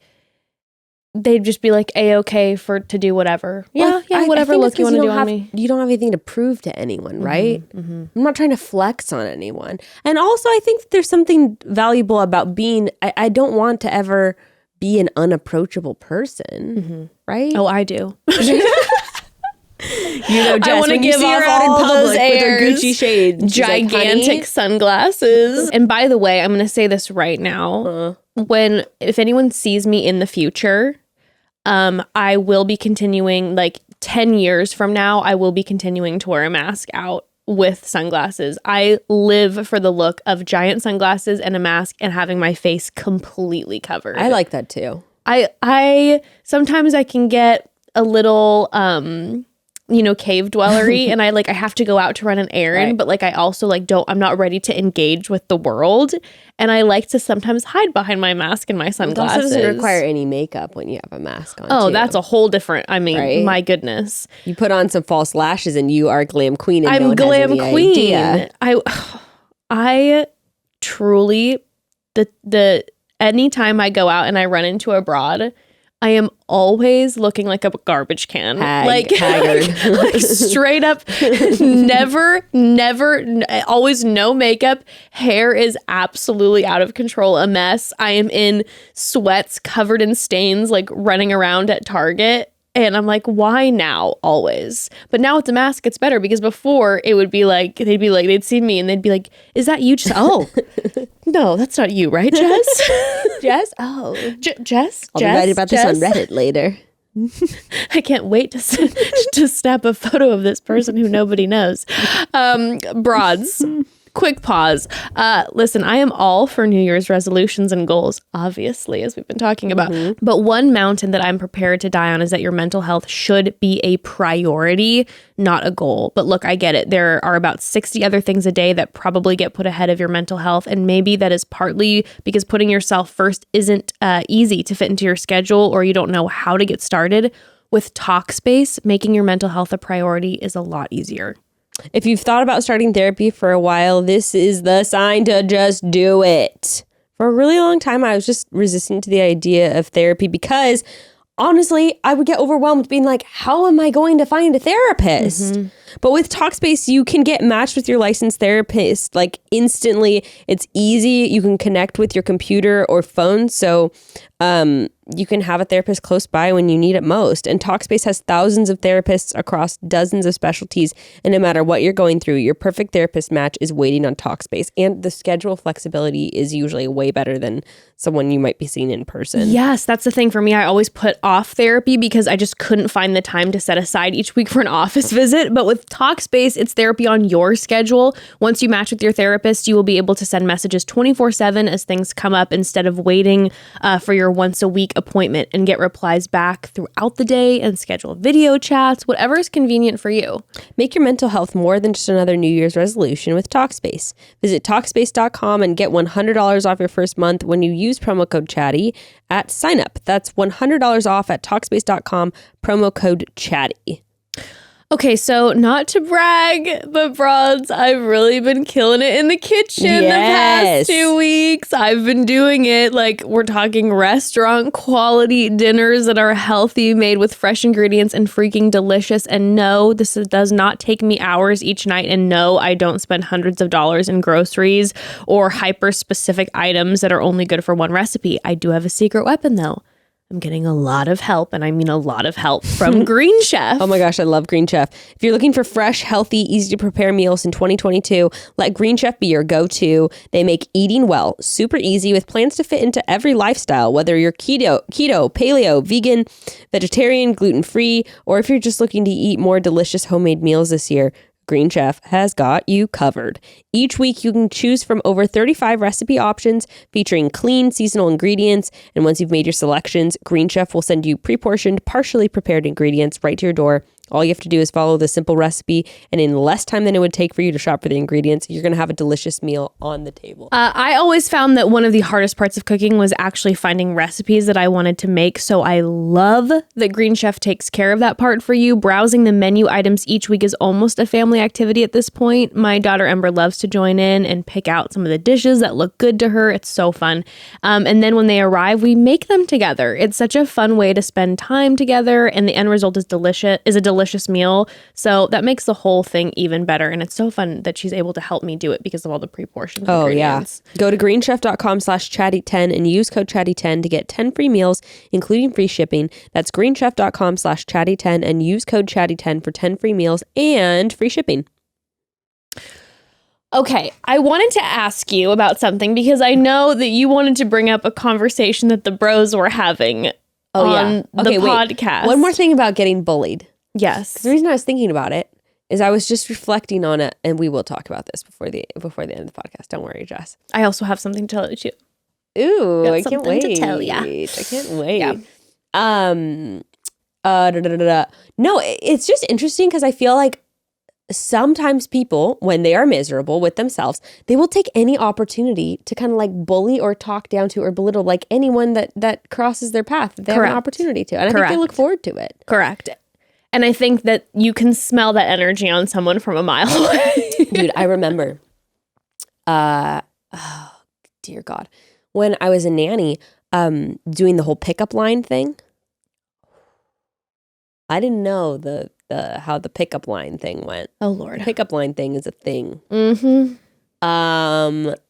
they'd just be like A-okay to do whatever. Whatever look you want to do on me. You don't have anything to prove to anyone, right? Mm-hmm. I'm not trying to flex on anyone. And also, I think there's something valuable about being, I don't want to ever be an unapproachable person, right? Oh, I do. Jess, I want to give off all those airs, with her Gucci shades, gigantic sunglasses. And by the way, I'm going to say this right now. If anyone sees me in the future, I will be continuing, like 10 years from now, I will be continuing to wear a mask out with sunglasses. I live for the look of giant sunglasses and a mask and having my face completely covered. I like that too. I sometimes I can get a little cave dwellery and I have to go out to run an errand, right. But like I also I'm not ready to engage with the world, and I like to sometimes hide behind my mask and my sunglasses. It also doesn't require any makeup when you have a mask on. Oh, too. That's a whole different. I mean, right? My goodness. You put on some false lashes and you are glam queen. And I'm glam queen. Idea. I truly the anytime I go out and I run into a broad, I am always looking like a garbage can. Haggard. Like straight up, never, always no makeup. Hair is absolutely out of control, a mess. I am in sweats covered in stains, like running around at Target. And I'm like, why now? Always. But now with the mask, it's better because before it would be like, they'd see me and they'd be like, is that you? Oh, no, that's not you, right, Jess? Jess? Oh. Jess? I'll be writing about this on Reddit later. I can't wait to snap a photo of this person who nobody knows. Broads. Quick pause. Listen, I am all for New Year's resolutions and goals, obviously, as we've been talking about. Mm-hmm. But one mountain that I'm prepared to die on is that your mental health should be a priority, not a goal. But look, I get it. There are about 60 other things a day that probably get put ahead of your mental health. And maybe that is partly because putting yourself first isn't easy to fit into your schedule, or you don't know how to get started. With Talkspace, making your mental health a priority is a lot easier. If you've thought about starting therapy for a while, this is the sign to just do it. For a really long time, I was just resistant to the idea of therapy because honestly, I would get overwhelmed being like, how am I going to find a therapist? Mm-hmm. But with Talkspace, you can get matched with your licensed therapist like instantly. It's easy. You can connect with your computer or phone. So you can have a therapist close by when you need it most. And Talkspace has thousands of therapists across dozens of specialties. And no matter what you're going through, your perfect therapist match is waiting on Talkspace. And the schedule flexibility is usually way better than someone you might be seeing in person. Yes, that's the thing for me. I always put off therapy because I just couldn't find the time to set aside each week for an office visit. But with Talkspace, it's therapy on your schedule. Once you match with your therapist, you will be able to send messages 24/7 as things come up instead of waiting for your once a week appointment, and get replies back throughout the day and schedule video chats, whatever is convenient for you. Make your mental health more than just another New Year's resolution with Talkspace. Visit Talkspace.com and get $100 off your first month when you use promo code Chatty at signup. That's $100 off at Talkspace.com, promo code Chatty. Okay, so not to brag, but broads, I've really been killing it in the kitchen the past 2 weeks. I've been doing it like we're talking restaurant quality dinners that are healthy, made with fresh ingredients and freaking delicious. And no, does not take me hours each night. And no, I don't spend hundreds of dollars in groceries or hyper specific items that are only good for one recipe. I do have a secret weapon though. I'm getting a lot of help, and I mean a lot of help from Green Chef. Oh my gosh, I love Green Chef. If you're looking for fresh, healthy, easy to prepare meals in 2022, let Green Chef be your go-to. They make eating well super easy with plans to fit into every lifestyle, whether you're keto, paleo, vegan, vegetarian, gluten-free, or if you're just looking to eat more delicious homemade meals this year. Green Chef has got you covered. Each week, you can choose from over 35 recipe options featuring clean, seasonal ingredients. And once you've made your selections, Green Chef will send you pre-portioned, partially prepared ingredients right to your door. All you have to do is follow the simple recipe, and in less time than it would take for you to shop for the ingredients, you're going to have a delicious meal on the table. I always found that one of the hardest parts of cooking was actually finding recipes that I wanted to make. So I love that Green Chef takes care of that part for you. Browsing the menu items each week is almost a family activity at this point. My daughter Ember loves to join in and pick out some of the dishes that look good to her. It's so fun. And then when they arrive, we make them together. It's such a fun way to spend time together, and the end result is a delicious meal. So that makes the whole thing even better. And it's so fun that she's able to help me do it because of all the pre-portioned ingredients. Yeah. Go to greenchef.com/chatty10 and use code chatty10 to get 10 free meals, including free shipping. That's greenchef.com/chatty10 and use code chatty10 for 10 free meals and free shipping. Okay, I wanted to ask you about something because I know that you wanted to bring up a conversation that the bros were having on the podcast. One more thing about getting bullied. Yes. The reason I was thinking about it is I was just reflecting on it, and we will talk about this before the end of the podcast. Don't worry, Jess. I also have something to tell you. Ooh, I can't wait to tell ya. I can't wait. Yeah. No, it's just interesting because I feel like sometimes people, when they are miserable with themselves, they will take any opportunity to kind of like bully or talk down to or belittle like anyone that crosses their path. They have an opportunity to. And I think they look forward to it. Correct. And I think that you can smell that energy on someone from a mile away. Dude, I remember, dear God, when I was a nanny, doing the whole pickup line thing. I didn't know how the pickup line thing went. Oh, Lord. The pickup line thing is a thing. Mm-hmm.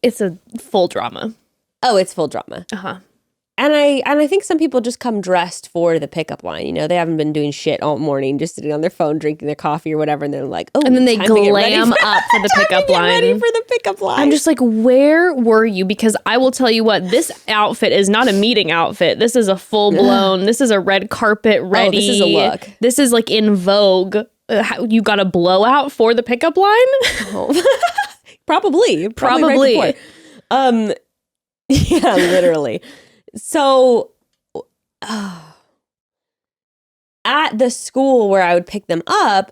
It's a full drama. Oh, it's full drama. Uh-huh. And I think some people just come dressed for the pickup line. You know, they haven't been doing shit all morning, just sitting on their phone, drinking their coffee or whatever, and they're like, oh, and then they glam up for the pickup line. Ready for the pickup line. I'm just like, where were you? Because I will tell you what, this outfit is not a meeting outfit. This is a full blown. This is a red carpet ready. Oh, this is a look. This is like in Vogue. You got a blowout for the pickup line? Oh. Probably. Probably. Right yeah, literally. So at the school where I would pick them up,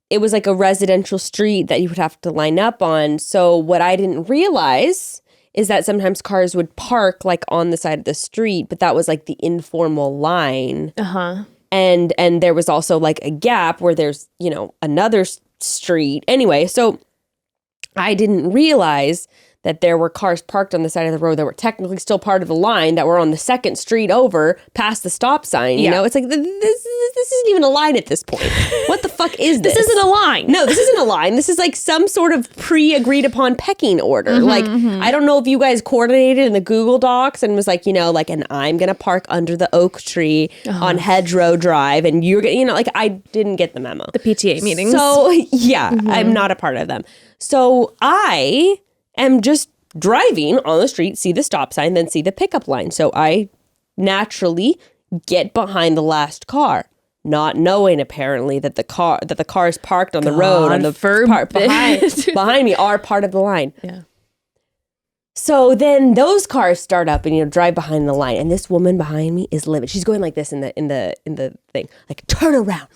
it was like a residential street that you would have to line up on. So what I didn't realize is that sometimes cars would park like on the side of the street, but that was like the informal line. Uh-huh. And there was also like a gap where there's, you know, another street. Anyway, so I didn't realize that there were cars parked on the side of the road that were technically still part of the line that were on the second street over past the stop sign. You know, it's like, this isn't even a line at this point. What the fuck is this? This isn't a line. No, this isn't a line. This is like some sort of pre-agreed upon pecking order. I don't know if you guys coordinated in the Google Docs and was like, you know, like, and I'm going to park under the oak tree on Hedgerow Drive, and you're going to, you know, like, I didn't get the memo. The PTA meetings. So, yeah, I'm not a part of them. So I am just driving on the street, see the stop sign, then see the pickup line. So I naturally get behind the last car, not knowing apparently that the cars parked on the road and the part behind me are part of the line. Yeah. So then those cars start up and, you know, drive behind the line, and this woman behind me is livid. She's going like this in the thing, like, turn around,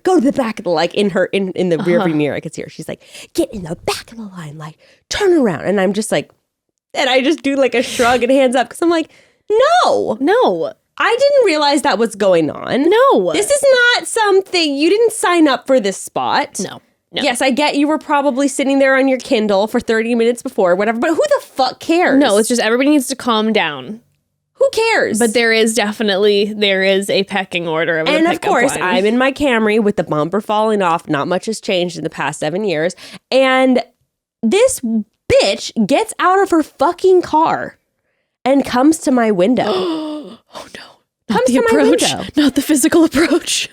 go to the back of the, like, in the rear view mirror. I could see her. She's like, get in the back of the line, like, turn around. And I'm just like, and I just do like a shrug and hands up because I'm like, no. I didn't realize that was going on. No. This is not something, you didn't sign up for this spot. No. Yes, I get you were probably sitting there on your Kindle for 30 minutes before, whatever, but who the fuck cares? No, it's just everybody needs to calm down. Who cares? But there is a pecking order of and of course, line. I'm in my Camry with the bumper falling off. Not much has changed in the past 7 years. And this bitch gets out of her fucking car and comes to my window. Oh, no. Not comes the to my approach, window. not the physical approach.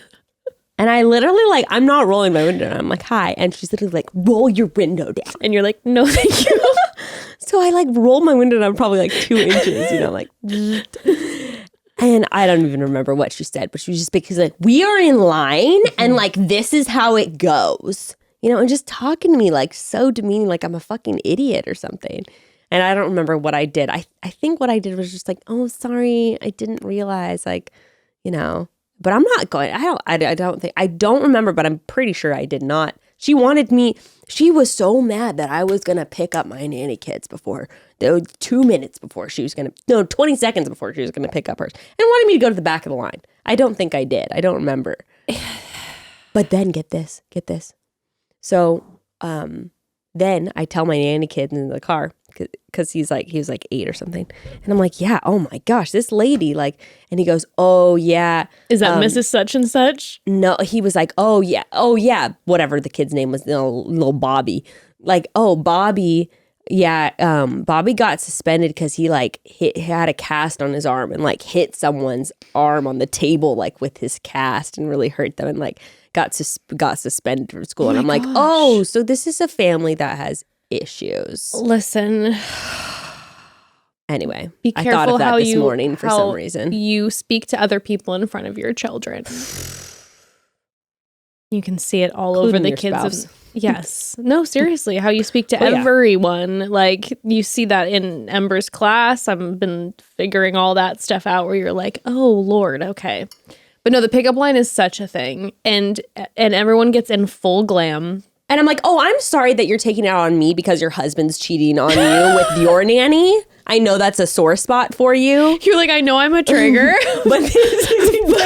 And I literally like, I'm not rolling my window down. I'm like, hi. And she's literally like, roll your window down. And you're like, no, thank you. So I like rolled my window down probably like 2 inches, you know, like. And I don't even remember what she said, but she was just because like, we are in line and like, this is how it goes, you know, and just talking to me like so demeaning, like I'm a fucking idiot or something. And I don't remember what I did. I think what I did was just like, oh, sorry, I didn't realize, like, you know. But I'm not going. I don't remember, but I'm pretty sure I did not. She wanted me. She was so mad that I was gonna pick up my nanny kids before. There was 2 minutes before she was gonna. No, 20 seconds before she was gonna pick up hers, and wanted me to go to the back of the line. I don't think I did. I don't remember. But then get this. So, then I tell my nanny kid in the car, because he was like 8 or something, and I'm like, yeah, oh my gosh, this lady, like, and he goes, oh yeah, Is that Mrs. Such and Such? no, he was like, oh yeah, whatever the kid's name was, little Bobby, like, oh Bobby, yeah, Bobby got suspended because he like had a cast on his arm and like hit someone's arm on the table like with his cast and really hurt them and like got suspended from school. And I'm like, oh, so this is a family that has issues. Listen, Anyway, be careful I thought of that how this morning for some reason. You speak to other people in front of your children. You can see it all over the your kids. spouse. Yes. No, seriously, how you speak to everyone. Like, you see that in Ember's class. I've been figuring all that stuff out where you're like, oh, Lord, okay. But no, the pickup line is such a thing. And everyone gets in full glam. And I'm like, oh, I'm sorry that you're taking it out on me because your husband's cheating on you with your nanny. I know that's a sore spot for you. You're like, I know I'm a trigger. but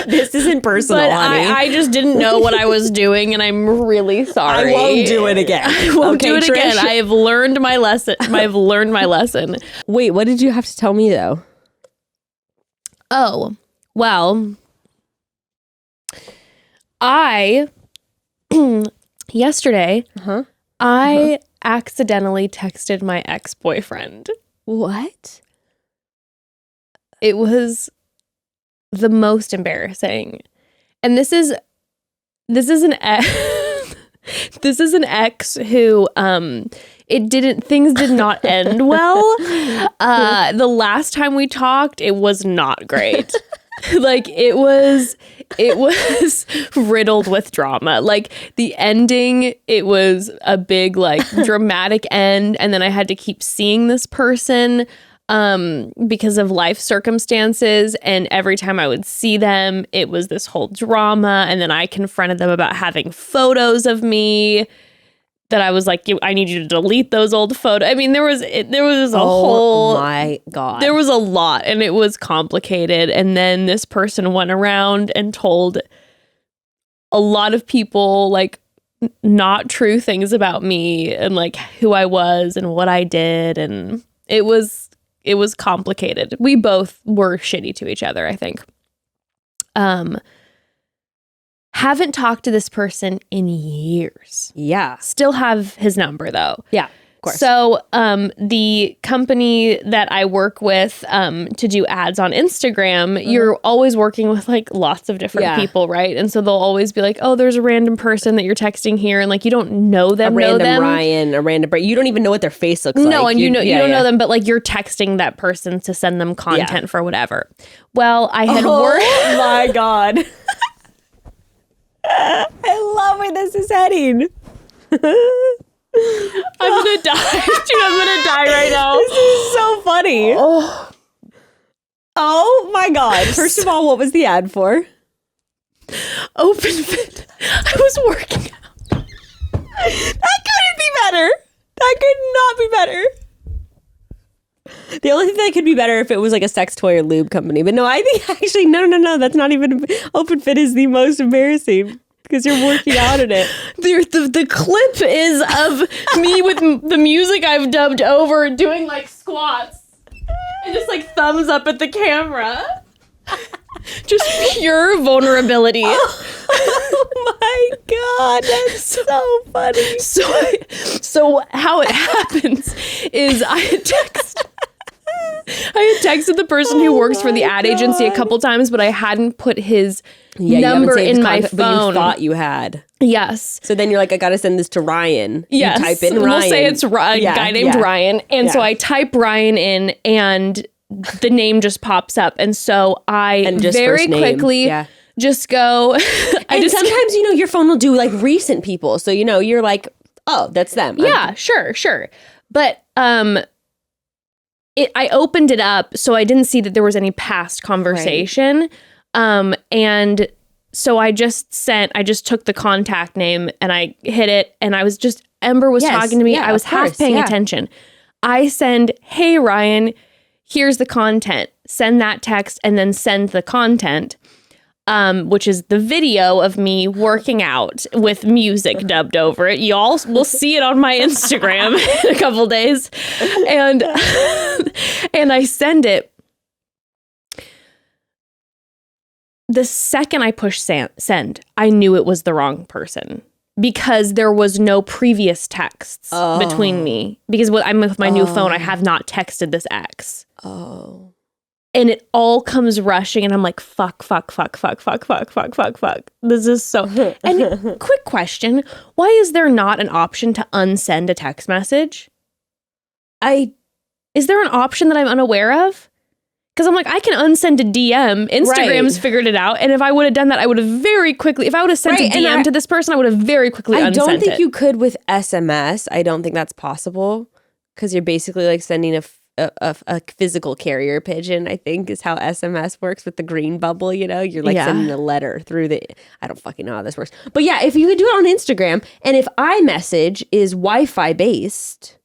this isn't personal, But honey. I just didn't know what I was doing, and I'm really sorry. I won't do it again. I won't do it Trish? again. I have learned my lesson. I've learned my lesson. Wait, what did you have to tell me, though? Oh, well, yesterday, I accidentally texted my ex-boyfriend. What? It was the most embarrassing. And this is an this is an ex who things did not end well. The last time we talked, it was not great. Like, it was riddled with drama. Like, the ending, it was a big, like, dramatic end, and then I had to keep seeing this person because of life circumstances, and every time I would see them, it was this whole drama, and then I confronted them about having photos of me that I was like, I need you to delete those old photos. I mean, there was a whole... Oh my God. There was a lot, and it was complicated. And then this person went around and told a lot of people, like, not true things about me and, like, who I was and what I did. And it was complicated. We both were shitty to each other, I think. Haven't talked to this person in years. Yeah. Still have his number, though. Yeah, of course. So the company that I work with to do ads on Instagram, you're always working with, like, lots of different people, right? And so they'll always be like, oh, there's a random person that you're texting here, and, like, you don't know them, a random Ryan, a random Brett. You don't even know what their face looks like. No, and you don't know them, but, like, you're texting that person to send them content for whatever. Well, I had worked... Oh my God. I love where this is heading. I'm gonna die. Dude, I'm gonna die right now. This is so funny. Oh my God. First of all, what was the ad for? Open fit. I was working out. That couldn't be better. That could not be better. The only thing that could be better if it was like a sex toy or lube company. But no, I think actually, no. That's not even, Open Fit is the most embarrassing because you're working out in it. The clip is of me with the music I've dubbed over doing, like, squats and just, like, thumbs up at the camera. Just pure vulnerability. Oh my God, that's so funny. So how it happens is I text I had texted the person who works for the ad agency a couple times, but I hadn't put his number in my phone. But you thought you had. Yes. So then you're like, I got to send this to Ryan. Yes. You type in Ryan. We'll say it's a guy named Ryan. And so I type Ryan in and the name just pops up. And so I very quickly just go. And sometimes, your phone will do like recent people. So, you're like, oh, that's them. Yeah, sure. But I opened it up, so I didn't see that there was any past conversation. Right. And so I just took the contact name and I hit it, and I was just, Ember was talking to me. I was half paying attention. I send, hey, Ryan, here's the content. Send that text and then send the content. Which is the video of me working out with music dubbed over it. Y'all will see it on my Instagram in a couple days. And I send it. The second I push send, I knew it was the wrong person because there was no previous texts between me. Because I'm with my new phone, I have not texted this ex. Oh. And it all comes rushing, and I'm like, fuck. This is so... And quick question, why is there not an option to unsend a text message? Is there an option that I'm unaware of? Because I'm like, I can unsend a DM. Instagram's figured it out. And if I would have done that, I would have very quickly... If I would have sent a DM to this person, I would have very quickly unsent it. I don't think you could with SMS. I don't think that's possible. Because you're basically like sending a physical carrier pigeon, I think, is how SMS works with the green bubble, You're like sending a letter through I don't fucking know how this works. But yeah, if you could do it on Instagram, and if iMessage is Wi-Fi based.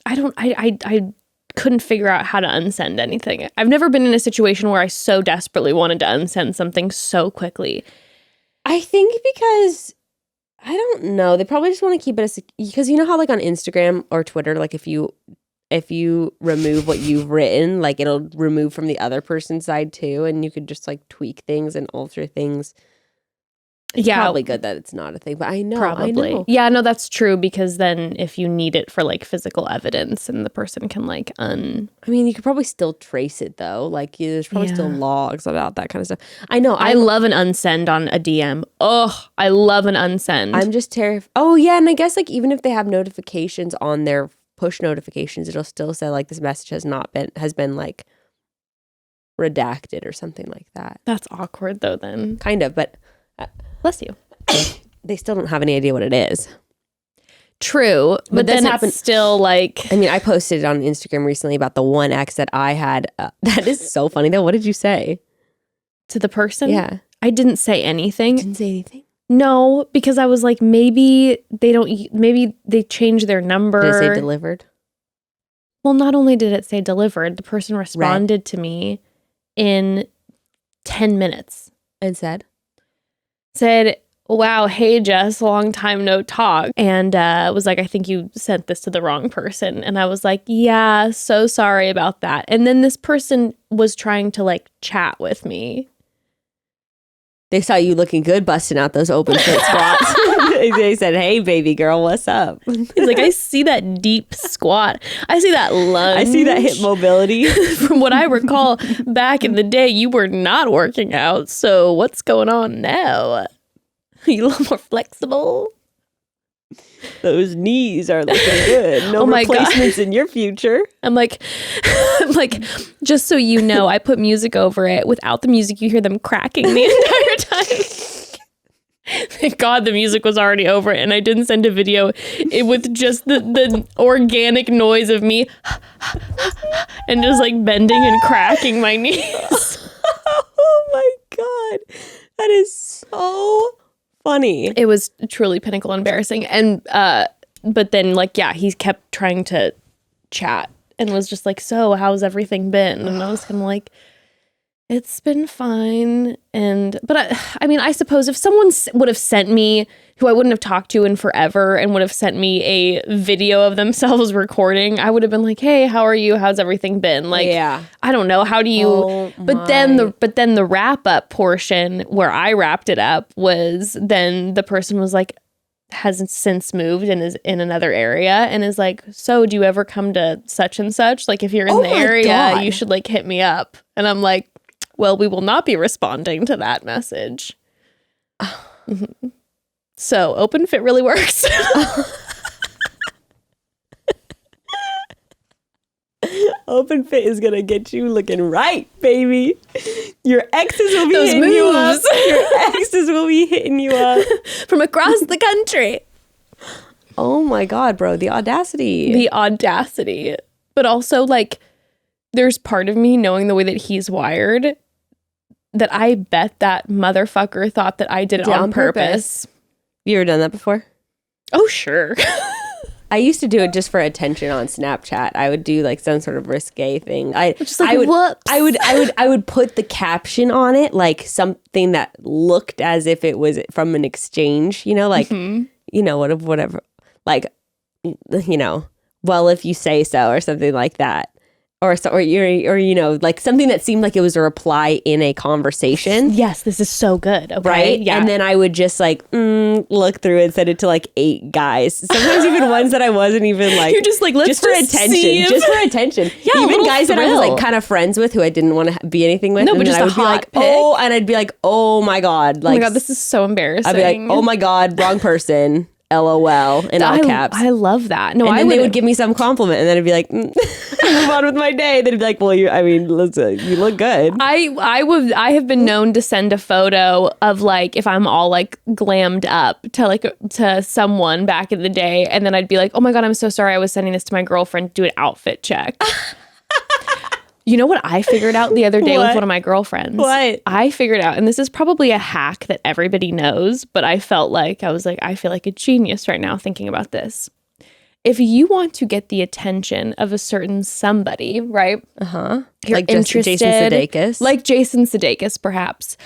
I couldn't figure out how to unsend anything. I've never been in a situation where I so desperately wanted to unsend something so quickly. I think because... I don't know. They probably just want to keep it because how like on Instagram or Twitter, like if you remove what you've written, like it'll remove from the other person's side too, and you could just like tweak things and alter things. It's probably good that it's not a thing, but I know. Yeah, no, that's true, because then if you need it for like physical evidence, and the person can like I mean, you could probably still trace it though. Like there's probably still logs about that kind of stuff. I know. I love an unsend on a DM. Oh, I love an unsend. I'm just terrified. Oh yeah, and I guess like even if they have notifications on their push notifications, it'll still say like this message has been like redacted or something like that. That's awkward though. Then kind of, but. Bless you. They still don't have any idea what it is. True, but then it's still like... I mean, I posted it on Instagram recently about the one ex that I had. That is so funny though. What did you say? To the person? Yeah. I didn't say anything. Didn't say anything? No, because I was like, maybe they changed their number. Did it say delivered? Well, not only did it say delivered, the person responded to me in 10 minutes. And said, wow, hey, Jess, long time no talk. And was like, I think you sent this to the wrong person. And I was like, yeah, so sorry about that. And then this person was trying to like chat with me. They saw you looking good, busting out those open foot squats. They said, hey, baby girl, what's up? He's like, I see that deep squat. I see that lunge. I see that hip mobility. From what I recall, back in the day, you were not working out. So what's going on now? Are you a little more flexible? Those knees are looking good. No replacements in your future. I'm like, just so you know, I put music over it. Without the music, you hear them cracking the entire time. Thank God the music was already over it, and I didn't send a video with just the organic noise of me and just like bending and cracking my knees. Oh my God. That is so funny. It was truly pinnacle embarrassing. And but then like, yeah, he kept trying to chat and was just like, so how's everything been? And I was kind of like, it's been fine. But I mean, I suppose if someone would have sent me, who I wouldn't have talked to in forever, and would have sent me a video of themselves recording, I would have been like, hey, how are you? How's everything been? Like, yeah. I don't know. How do you, but then the wrap up portion where I wrapped it up was then the person was like, has since moved and is in another area and is like, so do you ever come to such and such? Like, if you're in the area, God. you should like hit me up. And I'm like, well, we will not be responding to that message. So open fit really works. Open fit is gonna get you looking right, baby. Your exes will be Those hitting you up. moves. Your exes will be hitting you up From across the country. Oh my God, bro. The audacity. The audacity. But also, like, there's part of me knowing the way that he's wired that I bet that motherfucker thought that I did it on purpose. You ever done that before? Oh, sure. I used to do it just for attention on Snapchat. I would do like some sort of risque thing. Just like, whoops. I would put the caption on it, like something that looked as if it was from an exchange, you know, like, you know, whatever, like, you know, well, if you say so, or something like that. Or you know, like something that seemed like it was a reply in a conversation. Yes, this is so good. Okay? Right? Yeah. And then I would just like look through and send it to like 8 guys. Sometimes even ones that I wasn't even like. You're just like, let's just for attention. see if- Just for attention. Yeah, even guys that I was thrill. like kind of friends with who I didn't want to be anything with. No, and but then just I a would be hot like, pic. oh, and I'd be like, oh my God. Like, oh my God, this is so embarrassing. I'd be like, oh my God, wrong person. LOL in all caps. I love that. No, and I then they would give me some compliment, and then I'd be like, move on with my day. They'd be like, well, listen, you look good. I have been known to send a photo of like if I'm all like glammed up to someone back in the day, and then I'd be like, oh my God, I'm so sorry, I was sending this to my girlfriend to do an outfit check. You know what I figured out the other day with one of my girlfriends? What? I figured out, and this is probably a hack that everybody knows, but I feel like I feel like a genius right now thinking about this. If you want to get the attention of a certain somebody, right? You're Like interested, Jason Sudeikis. like Jason Sudeikis, perhaps.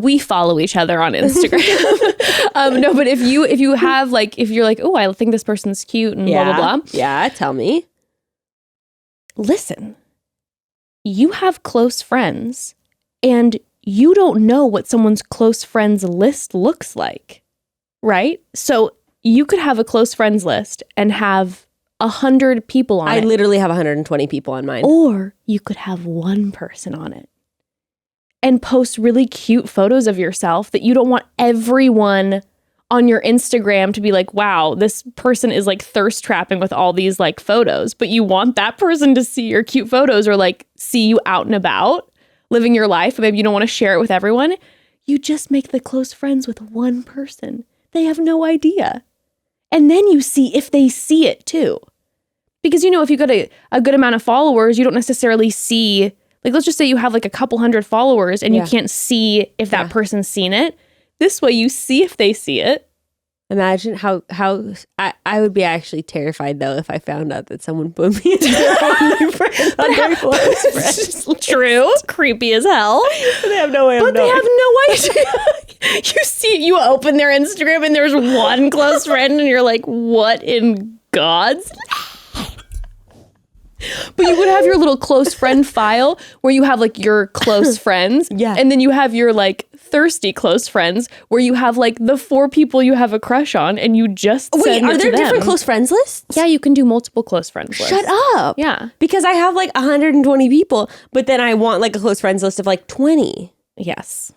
We follow each other on Instagram. No, but if you have like, if you're like, oh, I think this person's cute and blah, blah, blah. Yeah, tell me. Listen, you have close friends and you don't know what someone's close friends list looks like, right? So you could have a close friends list and have 100 people on it. I literally have 120 people on mine. Or you could have one person on it and post really cute photos of yourself that you don't want everyone on your Instagram to be like, wow, this person is like thirst trapping with all these like photos, but you want that person to see your cute photos or like see you out and about living your life, but maybe you don't want to share it with everyone. You just make the close friends with one person. They have no idea. And then you see if they see it too. Because, you know, if you got a good amount of followers, you don't necessarily see, like, let's just say you have like a couple hundred followers and you can't see if that person's seen it. This way you see if they see it. Imagine how I would be actually terrified though if I found out that someone put me in their OnlyFriends on their close friends. True. Creepy as hell. They have no way of But they knowing. have no idea. You open their Instagram and there's one close friend and you're like, what in God's name? But you would have your little close friend file where you have like your close friends. Yeah. And then you have your like thirsty close friends where you have like the 4 people you have a crush on and you just send Wait, it are to there them. different close friends lists? Yeah, you can do multiple close friends lists. Shut up. Yeah. Because I have like 120 people, but then I want like a close friends list of like 20. Yes.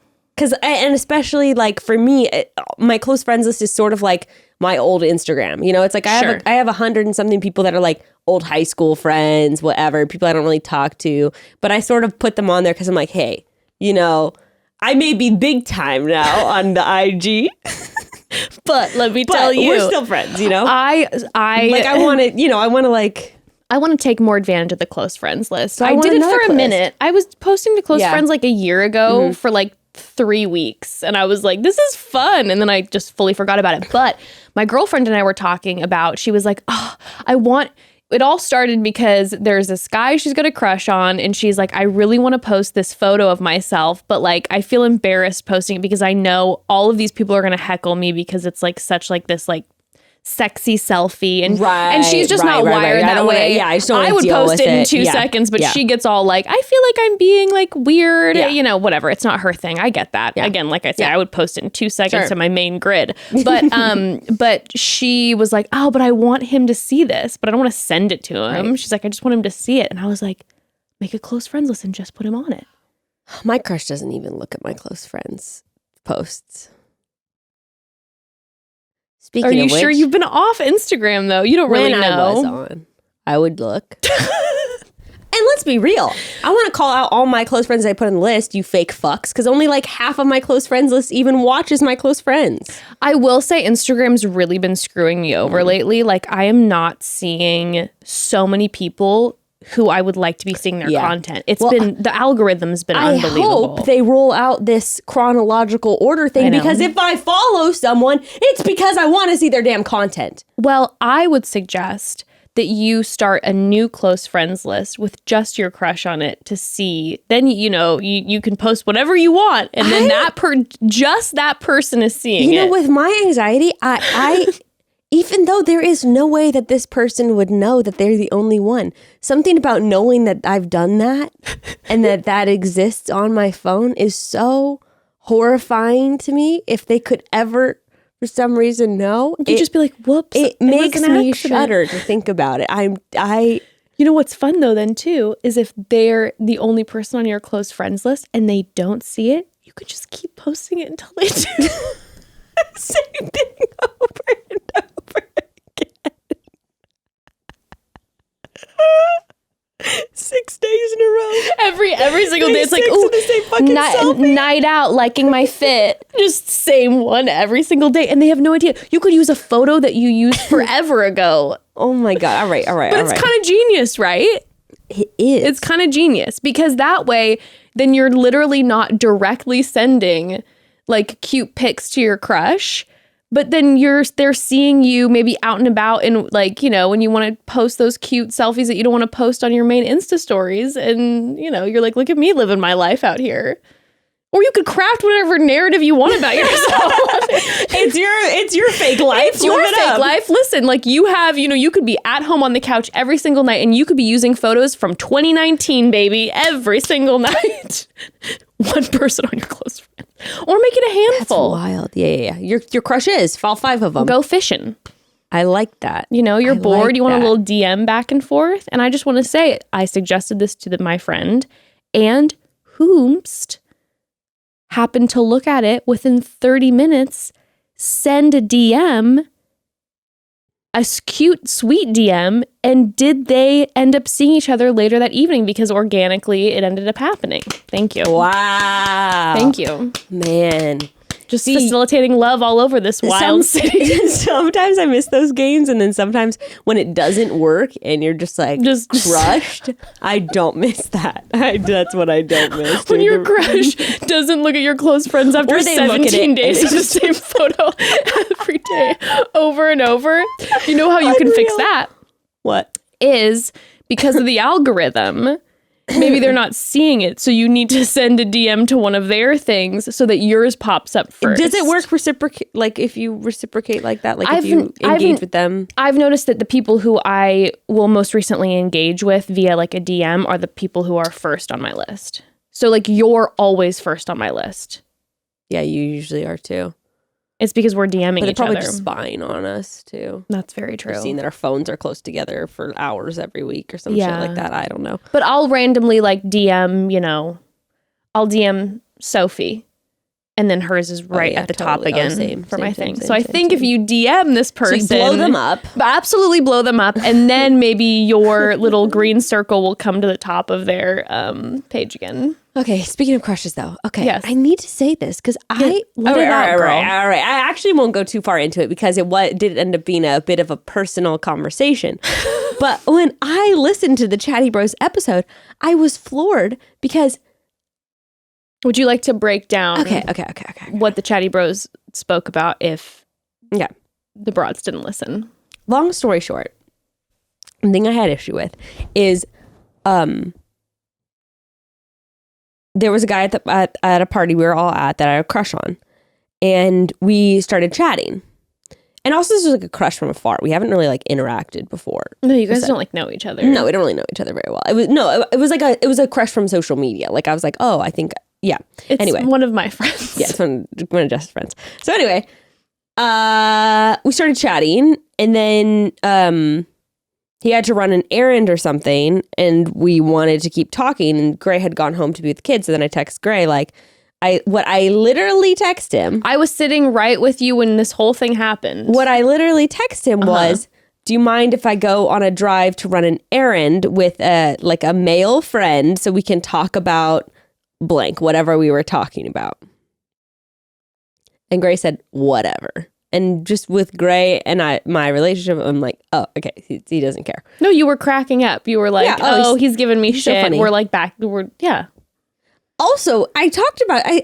And especially like for me, my close friends list is sort of like my old Instagram. You know, it's like I have 100 and something people that are like old high school friends, whatever, people I don't really talk to. But I sort of put them on there because I'm like, hey, you know, I may be big time now on the IG. But let me tell you, we're still friends, you know? I want to take more advantage of the close friends list. So I I want did it another for a list. minute. I was posting to close Yeah. friends like a year ago for like 3 weeks. And I was like, this is fun. And then I just fully forgot about it. But my girlfriend and I were talking about, she was like, oh, it all started because there's this guy she's got a crush on. And she's like, I really want to post this photo of myself. But like, I feel embarrassed posting it because I know all of these people are going to heckle me because it's like such like this like sexy selfie and she's just not wired that way. Yeah, I would post it in 2 seconds, but she gets all like, I feel like I'm being like weird, you know, whatever. It's not her thing. I get that. Again, like I said, I would post it in 2 seconds to my main grid. But but she was like, oh, but I want him to see this, but I don't want to send it to him. Right. She's like, I just want him to see it. And I was like, make a close friends list and just put him on it. My crush doesn't even look at my close friends' posts. Speaking Are you of which, sure you've been off Instagram though? You don't really know. When I was on, I would look. And let's be real. I want to call out all my close friends I put on the list, you fake fucks, because only like half of my close friends list even watches my close friends. I will say Instagram's really been screwing me over lately. Like I am not seeing so many people who I would like to be seeing their content. It's been, the algorithm's been unbelievable. I hope they roll out this chronological order thing, because if I follow someone, it's because I want to see their damn content. Well, I would suggest that you start a new close friends list with just your crush on it to see. Then, you know, you can post whatever you want. And then just that person is seeing it. You know, with my anxiety, I even though there is no way that this person would know that they're the only one, something about knowing that I've done that and that exists on my phone is so horrifying to me. If they could ever, for some reason, know, you'd just be like, whoops. It makes me shudder to think about it. You know what's fun though then too is if they're the only person on your close friends list and they don't see it, you could just keep posting it until they do. Same thing over and over again. 6 days in a row. Every single day it's like, ooh, night out, liking my fit. Just same one every single day. And they have no idea. You could use a photo that you used forever ago. Oh my God. All right. But it's kind of genius, right? It is. It's kind of genius because that way, then you're literally not directly sending like cute pics to your crush, but then they're seeing you maybe out and about and like, you know, when you want to post those cute selfies that you don't want to post on your main Insta stories, and you know, you're like, look at me living my life out here. Or you could craft whatever narrative you want about yourself. It's your fake life. It's your fake life. Listen, like you have, you know, you could be at home on the couch every single night and you could be using photos from 2019, baby, every single night. One person on your close friend. Or make it a handful. That's wild. Yeah. Your crush is. Fall 5 of them. Go fishing. I like that. You know, you're bored. You want a little DM back and forth. And I just want to say, I suggested this to my friend, and whomst happened to look at it within 30 minutes, send a DM, a cute, sweet DM, and did they end up seeing each other later that evening because organically it ended up happening. Thank you. Wow. Thank you. Man. Just facilitating love all over this wild city. Sometimes I miss those games, and then sometimes when it doesn't work and you're just like crushed, I don't miss that. That's what I don't miss. When your crush doesn't look at your close friends after 17 days of the same photo every day over and over. You know how you can fix that? What? Is because of the algorithm. Maybe they're not seeing it, so you need to send a DM to one of their things so that yours pops up first. Does it work like if you reciprocate like that? Like if you engage with them? I've noticed that the people who I will most recently engage with via like a DM are the people who are first on my list. So like you're always first on my list. Yeah, you usually are too. It's because we're DMing each other. They're probably just spying on us too. That's very true. We've seen that our phones are close together for hours every week or some shit like that. I don't know. But I'll randomly like DM, you know, I'll DM Sophie. And then hers is right at the top again for my thing. So I think if you DM this person, so you blow them up. Absolutely blow them up. And then maybe your little green circle will come to the top of their page again. Okay, speaking of crushes though. Okay, yes. I need to say this because all right. I actually won't go too far into it because it did end up being a bit of a personal conversation. But when I listened to the Chatty Bros episode, I was floored because... Would you like to break down okay. what the Chatty Bros spoke about if the broads didn't listen? Long story short, the thing I had issue with is there was a guy at a party we were all at that I had a crush on, and we started chatting. And also this was like a crush from afar. We haven't really like interacted before. No, you guys don't like know each other. No, we don't really know each other very well. It was a crush from social media. Like I was like, oh, I think, yeah. It's anyway. one of my friends. Yeah, it's one of Jess's friends. So anyway, we started chatting, and then he had to run an errand or something, and we wanted to keep talking, and Gray had gone home to be with the kids. So then I text Gray, like, I literally text him. I was sitting right with you when this whole thing happened. What I literally text him was, do you mind if I go on a drive to run an errand with a male friend so we can talk about blank, whatever we were talking about? And Gray said, whatever. And just with Gray and my relationship, I'm like, oh, okay, he doesn't care. No, you were cracking up. You were like, yeah, he's giving me shit. So we're like back. Yeah. Also, I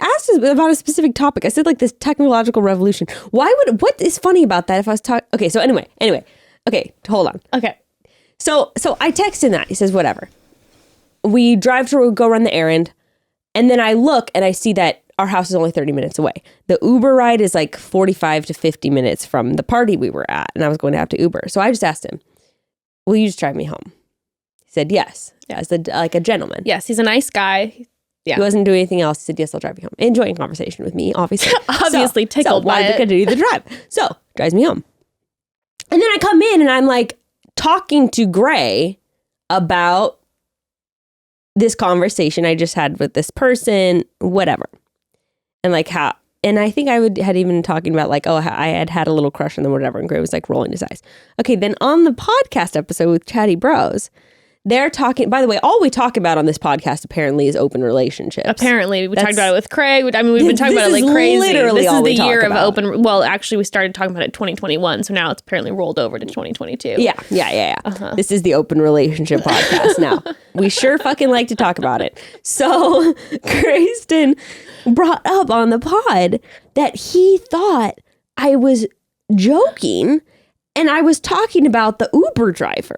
asked about a specific topic. I said like this technological revolution. What is funny about that if I was talking? Okay, so anyway. Okay, hold on. Okay. So I text him that. He says, whatever. We drive to go run the errand. And then I look and I see that our house is only 30 minutes away. The Uber ride is like 45 to 50 minutes from the party we were at. And I was going to have to Uber. So I just asked him, will you just drive me home? He said, yes. As like a gentleman. Yes, he's a nice guy. Yeah. He wasn't doing anything else. He said, yes, I'll drive you home. Enjoying conversation with me, obviously. Tickled by it. Why do the drive? So, drives me home. And then I come in and I'm like talking to Gray about this conversation I just had with this person, whatever. And like and I think had even talking about like, oh, I had a little crush on them, whatever. And Gray was like rolling his eyes. Okay, then on the podcast episode with Chatty Bros, they're talking, by the way, all we talk about on this podcast apparently is open relationships. Apparently. We talked about it with Craig. I mean, we've been talking about it like crazy. Literally this all is we the year talk of about. open. Well, actually, we started talking about it in 2021. So now it's apparently rolled over to 2022. Yeah. This is the open relationship podcast now. We sure fucking like to talk about it. So Grayston brought up on the pod that he thought I was joking and I was talking about the Uber driver.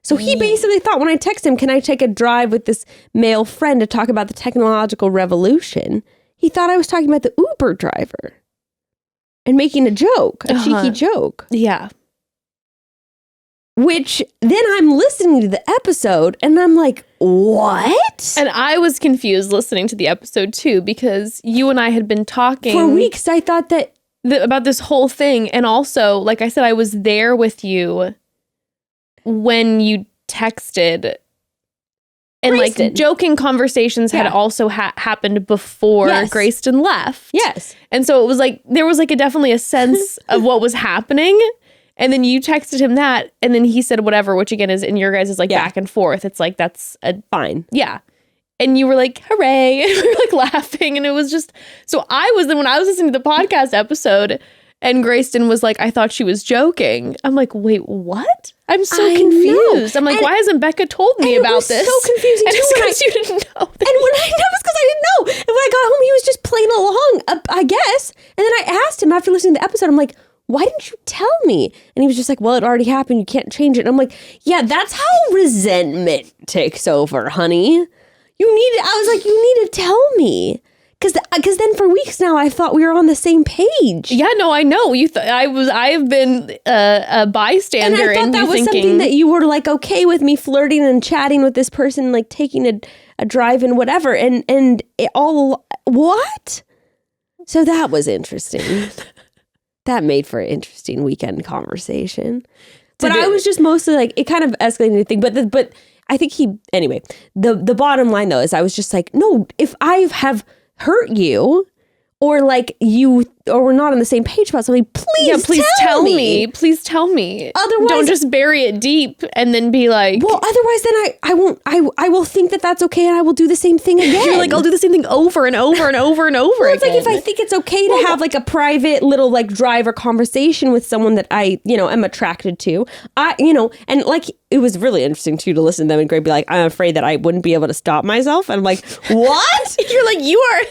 So he basically thought when I text him, can I take a drive with this male friend to talk about the technological revolution? He thought I was talking about the Uber driver and making a joke, a cheeky joke. Yeah. Which then I'm listening to the episode and I'm like, what? And I was confused listening to the episode too, because you and I had been talking for weeks. I thought that about this whole thing. And also, like I said, I was there with you when you texted, and Grayston. like joking conversations had also happened before Grayston left. Yes. And so it was like, there was like definitely a sense of what was happening. And then you texted him that, and then he said whatever, which again is in your guys' is like back and forth. It's like, that's a fine. Yeah. And you were like, hooray. And we were like laughing. And it was just, so when I was listening to the podcast episode, and Grayston was like, I thought she was joking. I'm like, wait, what? I'm so confused. I'm like, why hasn't Bekah told me about this? It was so confusing and too. It's because you didn't know. And when I know, it's because I didn't know. And when I got home, he was just playing along, I guess. And then I asked him after listening to the episode, I'm like, why didn't you tell me? And he was just like, well, it already happened. You can't change it. And I'm like, yeah, that's how resentment takes over, honey. I was like, you need to tell me. Because then for weeks now, I thought we were on the same page. Yeah, no, I know. I have been a bystander. And I thought that was something that you were like okay with me flirting and chatting with this person, like taking a drive and whatever. And it all, what? So that was interesting. That made for an interesting weekend conversation. But I was just mostly like, it kind of escalated the thing. But I think anyway, the bottom line though is I was just like, no, if I have hurt you or like you or we're not on the same page about something, please tell me. Please tell me. Otherwise, don't just bury it deep and then be like, well, otherwise then I will think that that's okay and I will do the same thing again. You're like, I'll do the same thing over and over and over and over well, it's again. Like if I think it's okay to have like a private little like drive or conversation with someone that I, am attracted to, and like it was really interesting too to listen to them and Gray be like, I'm afraid that I wouldn't be able to stop myself. And I'm like, what? You're like, you are.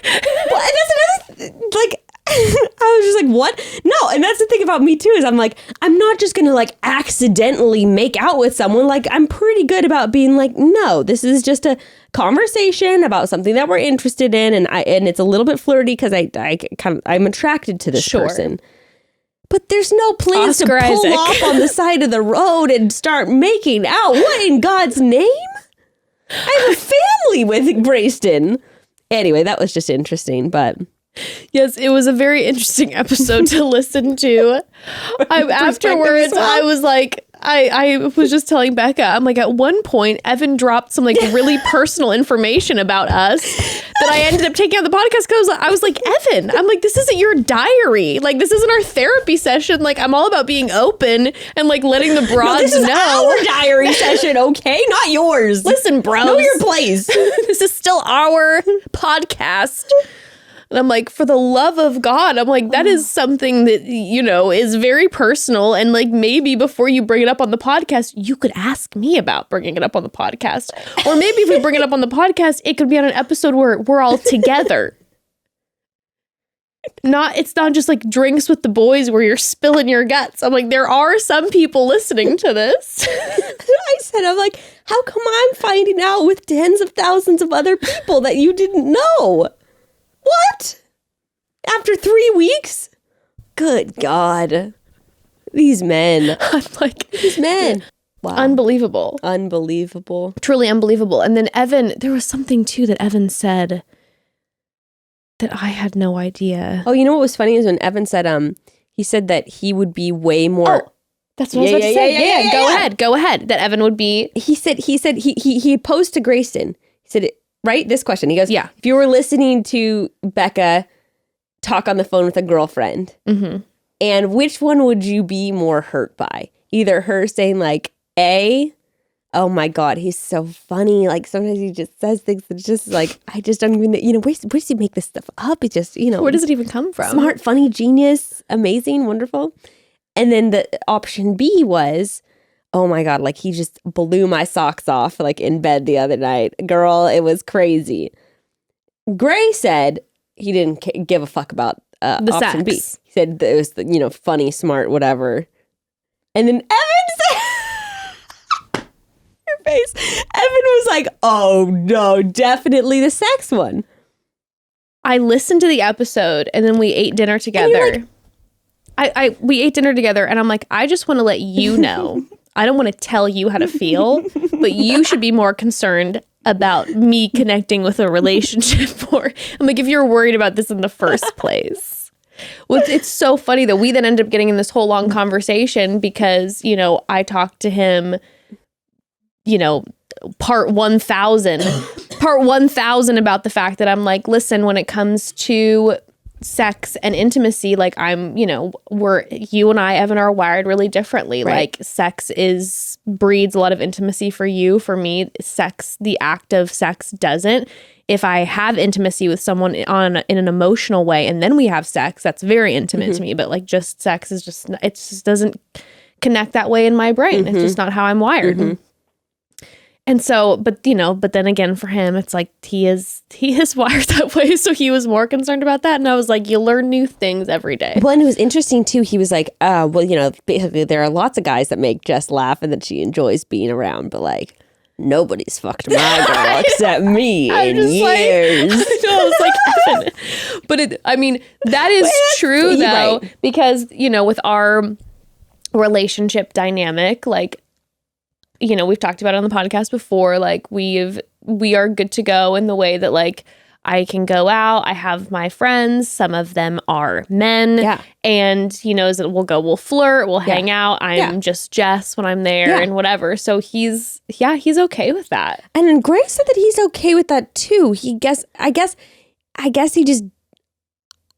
Well, and that's another like. I was just like, what? No, and that's the thing about me too, is I'm like, I'm not just gonna like accidentally make out with someone. Like, I'm pretty good about being like, no, this is just a conversation about something that we're interested in, and it's a little bit flirty because I'm attracted to this person. But there's no plans Oscar to pull Isaac. off on the side of the road and start making out. What in God's name? I have a family with Grayston. Anyway, that was just interesting, but... Yes, it was a very interesting episode to listen to. Afterwards, I was like, I was just telling Bekah, I'm like, at one point, Evan dropped some like really personal information about us that I ended up taking on the podcast because I was like, Evan, I'm like, this isn't your diary. Like, this isn't our therapy session. Like, I'm all about being open and like letting the broads this is know. our diary session, okay? Not yours. Listen, bros. Know your place. This is still our podcast. And I'm like, for the love of God, I'm like, that is something that, you know, is very personal. And like, maybe before you bring it up on the podcast, you could ask me about bringing it up on the podcast. Or maybe if we bring it up on the podcast, it could be on an episode where we're all together. It's not just like drinks with the boys where you're spilling your guts. I'm like, there are some people listening to this. I'm like, how come I'm finding out with tens of thousands of other people that you didn't know? What? After 3 weeks? Good God. These men. I'm like, These men. Wow. Unbelievable. Unbelievable. Truly unbelievable. And then Evan, there was something too that Evan said that I had no idea. Oh, you know what was funny is when Evan said, he said that he would be way more. Oh, that's what I was about to say. Yeah, go ahead. That Evan would be. He said he posed to Grayston. He said, right? This question. He goes, yeah. If you were listening to Bekah talk on the phone with a girlfriend, and which one would you be more hurt by? Either her saying like, A, oh my God, he's so funny. Like sometimes he just says things that's just like, I just don't even, where does he make this stuff up? It just, Where does it even come from? Smart, funny, genius, amazing, wonderful. And then the option B was, oh my God, like he just blew my socks off like in bed the other night. Girl, it was crazy. Gray said he didn't give a fuck about the option B. sex. He said it was, funny, smart, whatever. And then Evan said, your face, Evan was like, oh no, definitely the sex one. I listened to the episode and then we ate dinner together. We ate dinner together and I'm like, I just want to let you know. I don't want to tell you how to feel, but you should be more concerned about me connecting with a relationship. Or I'm like, if you're worried about this in the first place. Well, it's so funny that we then ended up getting in this whole long conversation because, I talked to him, part 1000 about the fact that I'm like, listen, when it comes to sex and intimacy, like you and I, Evan, are wired really differently. Right. Like sex breeds a lot of intimacy for you. For me, the act of sex doesn't. If I have intimacy with someone in an emotional way and then we have sex, that's very intimate to me. But like just sex is it just doesn't connect that way in my brain. It's just not how I'm wired. And so, but then again, for him, it's like he is wired that way. So he was more concerned about that. And I was like, you learn new things every day. Well, and it was interesting too. He was like, basically there are lots of guys that make Jess laugh and that she enjoys being around, but like nobody's fucked my girl except me in years. I was like, Evan. But that is true though, right. Because, with our relationship dynamic, like, we've talked about it on the podcast before, like we are good to go in the way that like I can go out. I have my friends. Some of them are men. Yeah. And he knows that we'll flirt, we'll hang out. I'm just Jess when I'm there and whatever. So he's okay with that. And Gray said that he's okay with that too. I guess he just,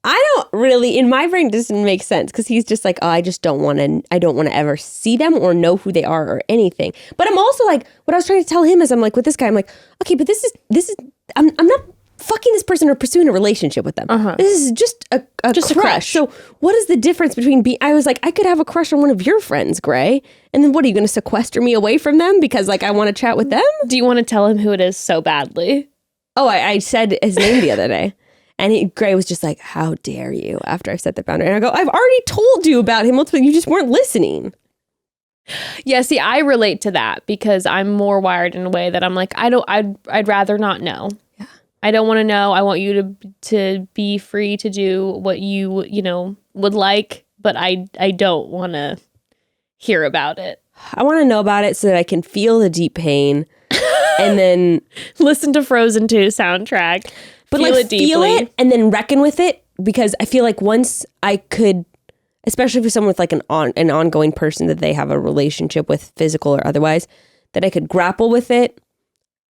I don't really, in my brain, it doesn't make sense because he's just like, oh, I don't want to ever see them or know who they are or anything. But I'm also like, what I was trying to tell him is I'm like, with this guy, I'm like, okay, but this is, I'm not fucking this person or pursuing a relationship with them. This is just a crush. So what is the difference between I was like, I could have a crush on one of your friends, Gray. And then what, are you going to sequester me away from them because like I want to chat with them? Do you want to tell him who it is so badly? Oh, I said his name the other day. And Gray was just like, how dare you, after I set the boundary. And I go, I've already told you about him, but you just weren't listening. Yeah, see, I relate to that because I'm more wired in a way that I'm like, I'd rather not know. Yeah. I don't want to know. I want you to be free to do what you, would like. but I don't want to hear about it. I want to know about it so that I can feel the deep pain and then listen to Frozen 2 soundtrack. But feel like it deeply. feel it and then reckon with it, because I feel like once I could, especially for someone with like an ongoing person that they have a relationship with, physical or otherwise, that I could grapple with it,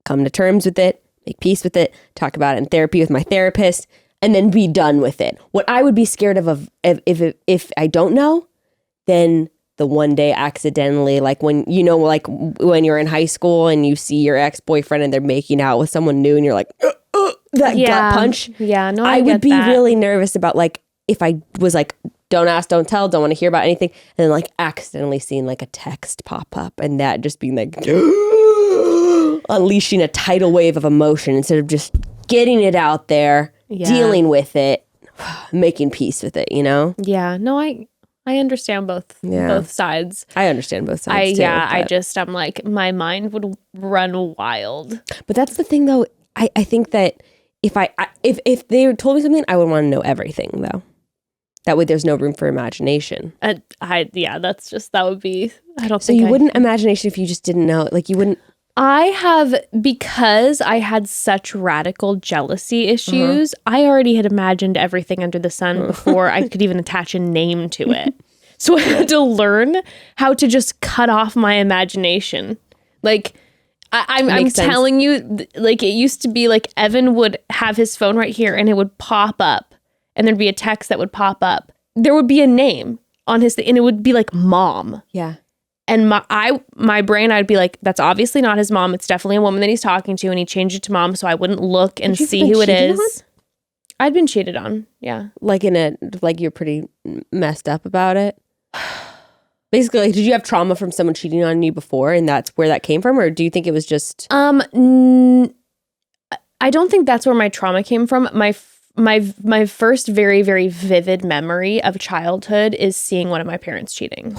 come to terms with it, make peace with it, talk about it in therapy with my therapist, and then be done with it. What I would be scared of if I don't know, then the one day accidentally, like when, you know, like when you're in high school and you see your ex-boyfriend and they're making out with someone new and you're like, that gut punch. Yeah, no, I would be really nervous about like, if I was like, don't ask, don't tell, don't want to hear about anything, and then like accidentally seeing like a text pop up and that just being like unleashing a tidal wave of emotion instead of just getting it out there, dealing with it, making peace with it, you know? Yeah, no, I understand both sides. I understand both sides too. I'm like, my mind would run wild. But that's the thing though, I think that if they told me something, I would want to know everything though. That way there's no room for imagination. That would be, I don't so think you wouldn't imagination if you just didn't know, like you wouldn't. Because I had such radical jealousy issues, I already had imagined everything under the sun before I could even attach a name to it. So I had to learn how to just cut off my imagination. Like, I'm telling you, like, it used to be like Evan would have his phone right here and it would pop up and there'd be a text that would pop up. There would be a name on his thing and it would be like mom. Yeah. And my brain, I'd be like, that's obviously not his mom. It's definitely a woman that he's talking to. And he changed it to mom so I wouldn't look and see who it is. On? I'd been cheated on. Yeah. Like you're pretty messed up about it. Basically, like, did you have trauma from someone cheating on you before and that's where that came from? Or do you think it was just... I don't think that's where my trauma came from. My first very, very vivid memory of childhood is seeing one of my parents cheating.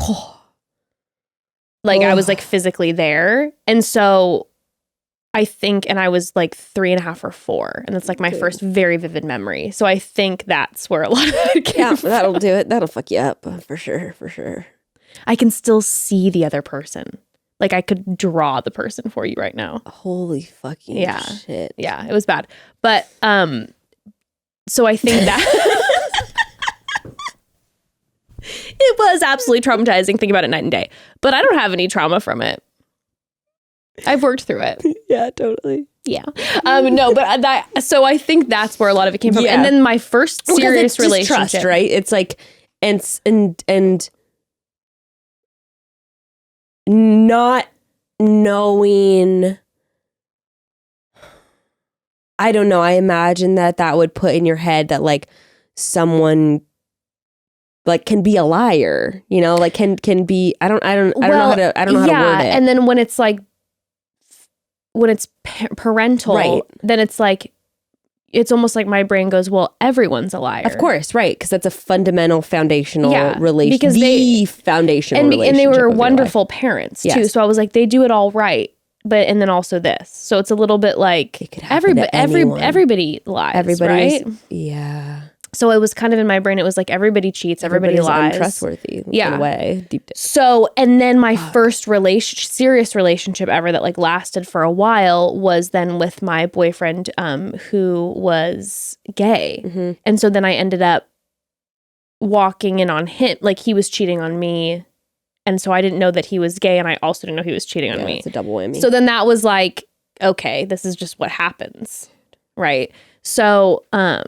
Like, I was like physically there. And so I think, and I was like 3.5 or 4. And it's like my first very vivid memory. So I think that's where a lot of it came from. That'll do it. That'll fuck you up for sure. For sure. I can still see the other person. Like I could draw the person for you right now. Holy fucking shit. Yeah, it was bad. But so I think that it was absolutely traumatizing. Think about it night and day. But I don't have any trauma from it. I've worked through it. Yeah, totally. Yeah. No, but so I think that's where a lot of it came from. Yeah. And then my first serious relationship. Trust, right? It's like and not knowing, I don't know, I imagine that would put in your head that like someone like can be a liar, you know, like can be, I don't know how to word it. And then when it's like, when it's parental, right, then it's like, it's almost like my brain goes, well, everyone's a liar. Of course, right? Because that's a fundamental foundational relationship. Because foundational relationship. And they were wonderful parents too. So I was like, they do it all right. But, and then also this. So it's a little bit like everybody lies, right? Yeah. So it was kind of in my brain, it was like everybody cheats, everybody lies. Untrustworthy in a way. Deep down. So, and then my first serious relationship ever that like lasted for a while was then with my boyfriend who was gay. Mm-hmm. And so then I ended up walking in on him, like he was cheating on me. And so I didn't know that he was gay and I also didn't know he was cheating on me. It's a double whammy. So then that was like, okay, this is just what happens, right? So, I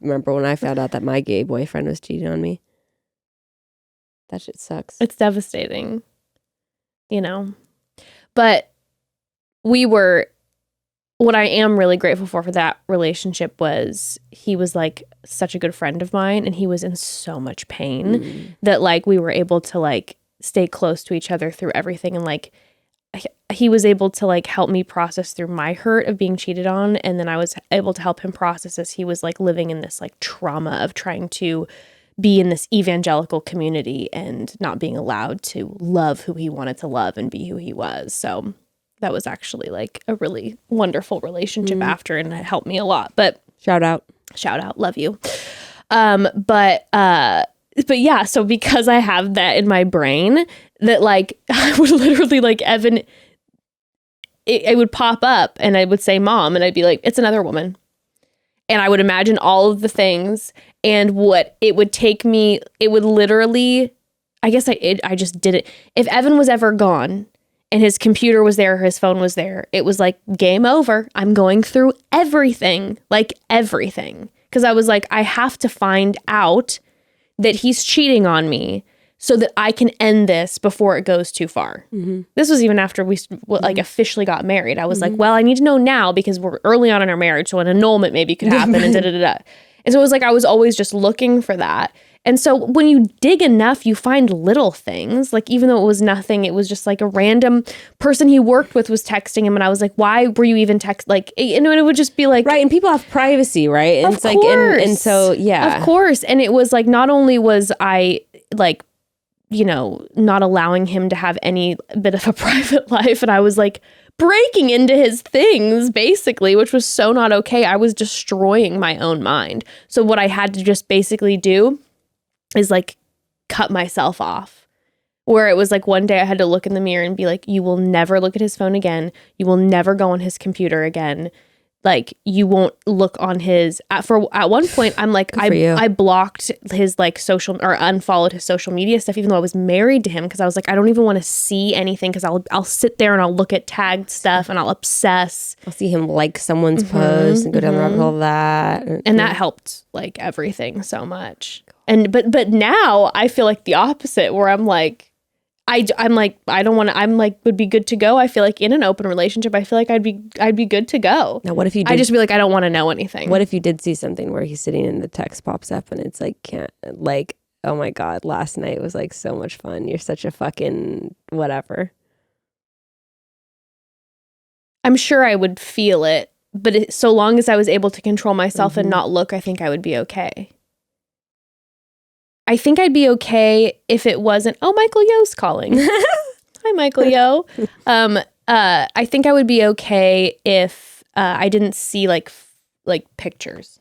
remember when I found out that my gay boyfriend was cheating on me. That shit sucks. It's devastating, you know. But what I am really grateful for that relationship was he was like such a good friend of mine and he was in so much pain that like we were able to like stay close to each other through everything, and like he was able to like help me process through my hurt of being cheated on, and then I was able to help him process as he was like living in this like trauma of trying to be in this evangelical community and not being allowed to love who he wanted to love and be who he was. So that was actually like a really wonderful relationship after, and it helped me a lot. But shout out, love you. but yeah, so because I have that in my brain, that like I would literally like Evan, it would pop up and I would say mom, and I'd be like, it's another woman. And I would imagine all of the things and what it would take me. It would literally, I guess I just did it. If Evan was ever gone and his computer was there, his phone was there, it was like game over. I'm going through everything, like everything. Because I was like, I have to find out that he's cheating on me so that I can end this before it goes too far. Mm-hmm. This was even after we like officially got married. I was like, well, I need to know now because we're early on in our marriage, so an annulment maybe could happen and da-da-da-da. And so it was like I was always just looking for that. And so when you dig enough, you find little things. Like even though it was nothing, it was just like a random person he worked with was texting him, and I was like, "Why were you even text?" Like, and it would just be like, right. And people have privacy, right? And of course. Like, and so yeah, of course. And it was like not only was I like, you know, not allowing him to have any bit of a private life, and I was like breaking into his things basically, which was so not okay. I was destroying my own mind. So what I had to just basically do is like cut myself off, where it was like one day I had to look in the mirror and be like, you will never look at his phone again. You will never go on his computer again. Like you won't look on his, at one point I'm like, I blocked his like social or unfollowed his social media stuff, even though I was married to him. Cause I was like, I don't even want to see anything. Cause I'll sit there and I'll look at tagged stuff and I'll obsess. I'll see him like someone's post and go down the rabbit hole of that. And that helped like everything so much. And, but now I feel like the opposite, where I'm like, I'm like, I don't want to, I'm like, would be good to go. I feel like in an open relationship, I feel like I'd be good to go. Now, what if you did, I just be like, I don't want to know anything. What if you did see something where he's sitting and the text pops up and it's like, can't, like, oh my God, last night was like so much fun. You're such a fucking whatever. I'm sure I would feel it, but so long as I was able to control myself and not look, I think I would be okay. I think I'd be okay if it wasn't, oh, Michael Yo's calling. Hi, Michael Yo. I think I would be okay if I didn't see like pictures.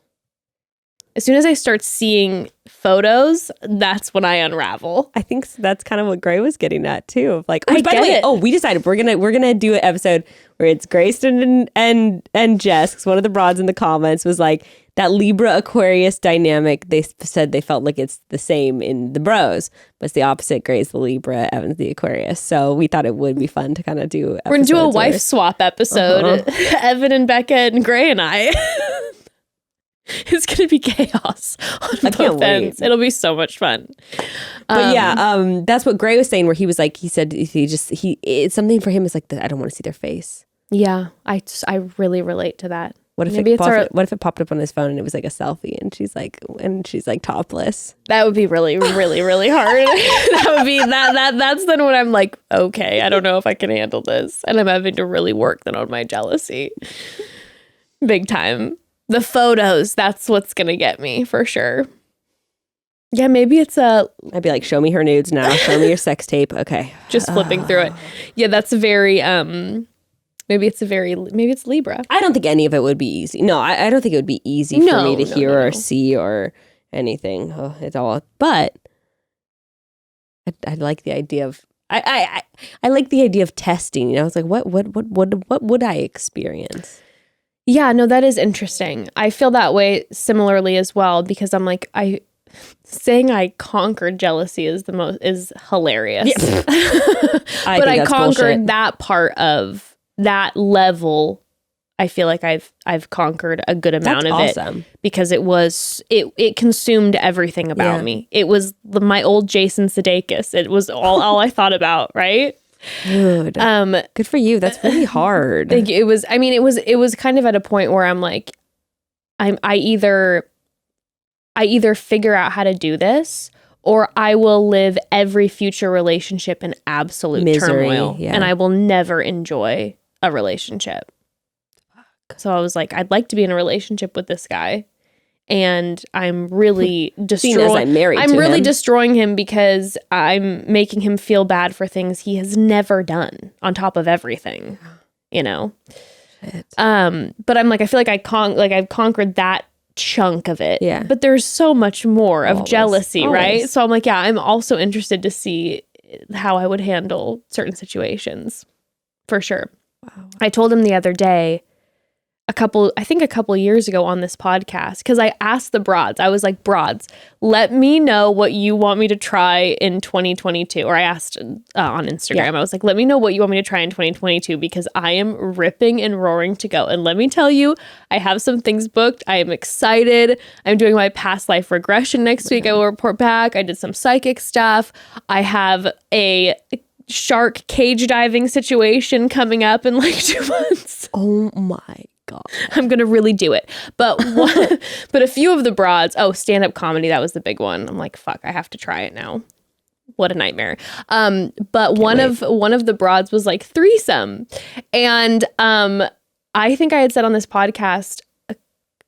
As soon as I start seeing photos, that's when I unravel. I think that's kind of what Gray was getting at too. Of like, by the way, we decided we're gonna do an episode where it's Grayston and Jess, because one of the broads in the comments was like, that Libra Aquarius dynamic, they said they felt like it's the same in the bros, but it's the opposite. Gray's the Libra, Evan's the Aquarius. So we thought it would be fun to kind of do. We're gonna do a wife swap episode. Evan and Bekah and Gray and I. It's gonna be chaos on both ends. It'll be so much fun. But yeah, that's what Gray was saying, where he was like, he said it's something for him is like I don't want to see their face. Yeah, I really relate to that. What if it popped up on his phone and it was like a selfie and she's like topless? That would be really, really, really hard. That would be that's then when I'm like, okay, I don't know if I can handle this. And I'm having to really work then on my jealousy. Big time. The photos, that's what's gonna get me for sure. Yeah, maybe it's I'd be like, show me her nudes now. Show me your sex tape. Okay. Just flipping through it. Yeah, that's a very maybe it's Libra. I don't think any of it would be easy. No, I don't think it would be easy for me to hear or see or anything. Oh, it's all, but I like the idea of I like the idea of testing. You know, it's like what would I experience? Yeah, no, that is interesting. I feel that way similarly as well, because I'm like, saying I conquered jealousy is hilarious. Yeah. But I conquered bullshit. That part of that level. I feel like I've conquered a good amount of awesome. It because it consumed everything about me. It was my old Jason Sudeikis. It was all I thought about, right? Dude, good for you. That's really hard. It was kind of at a point where I'm like, I either figure out how to do this, or I will live every future relationship in absolute misery, turmoil, and I will never enjoy a relationship. So I was like, I'd like to be in a relationship with this guy. And I'm really destroying him because I'm making him feel bad for things he has never done on top of everything, you know? Shit. But I'm like, I feel like I've conquered that chunk of it. Yeah. But there's so much more of jealousy, right? Always. So I'm like, yeah, I'm also interested to see how I would handle certain situations. For sure. Wow. I told him the other day, a couple years ago on this podcast, because I asked the broads, I was like, broads, let me know what you want me to try in 2022. Or I asked on Instagram, I was like, let me know what you want me to try in 2022, because I am ripping and roaring to go. And let me tell you, I have some things booked. I am excited. I'm doing my past life regression next week. I will report back. I did some psychic stuff. I have a shark cage diving situation coming up in like 2 months. Oh my God. I'm going to really do it. But but a few of the broads, stand-up comedy, that was the big one. I'm like, fuck, I have to try it now. What a nightmare. But one of the broads was like threesome. And I think I had said on this podcast a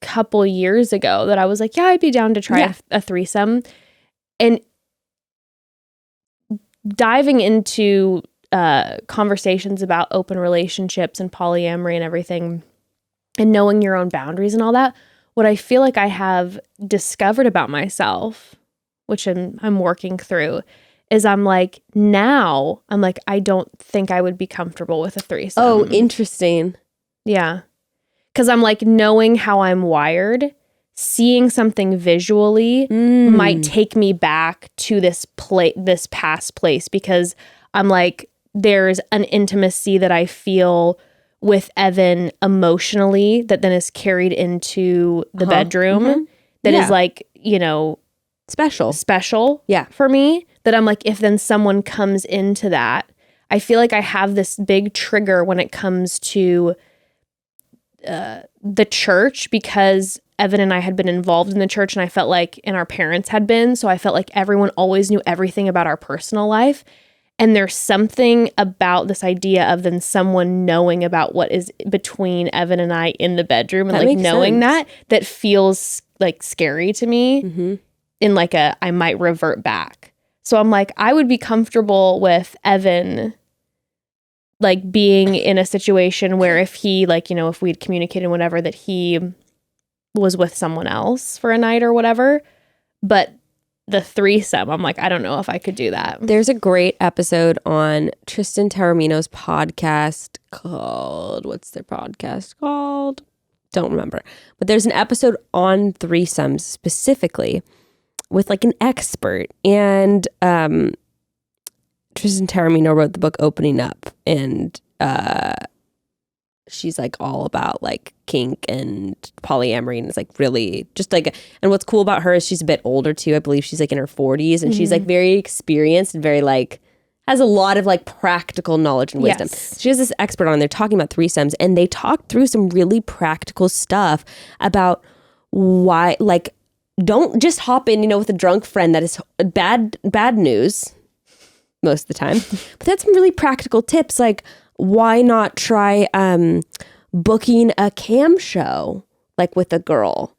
couple years ago that I was like, yeah, I'd be down to try a threesome. And diving into conversations about open relationships and polyamory and everything, and knowing your own boundaries and all that, what I feel like I have discovered about myself, which I'm working through, is I don't think I would be comfortable with a threesome. Oh, interesting. Yeah. Because I'm like, knowing how I'm wired, seeing something visually might take me back to this past place, because I'm like, there's an intimacy that I feel with Evan emotionally that then is carried into the bedroom that is like, special for me, that I'm like, if then someone comes into that, I feel like I have this big trigger when it comes to the church, because Evan and I had been involved in the church, and I felt like, and our parents had been, so I felt like everyone always knew everything about our personal life. And there's something about this idea of then someone knowing about what is between Evan and I in the bedroom, and like knowing that feels like scary to me in like I might revert back. So I'm like, I would be comfortable with Evan like being in a situation where if he if we'd communicated whatever, that he was with someone else for a night or whatever. But the threesome, I'm like, I don't know if I could do that. There's a great episode on Tristan Taormino's podcast called, what's their podcast called? Don't remember. But there's an episode on threesomes specifically with like an expert. And Tristan Taormino wrote the book Opening Up. And she's like all about like kink and polyamory, and it's like really just like, and what's cool about her is she's a bit older too. I believe she's like in her 40s, and she's like very experienced and very like has a lot of like practical knowledge and wisdom. She has this expert on, they're talking about threesomes, and they talk through some really practical stuff about why, like, don't just hop in, with a drunk friend. That is bad news most of the time. But that's some really practical tips, like why not try booking a cam show like with a girl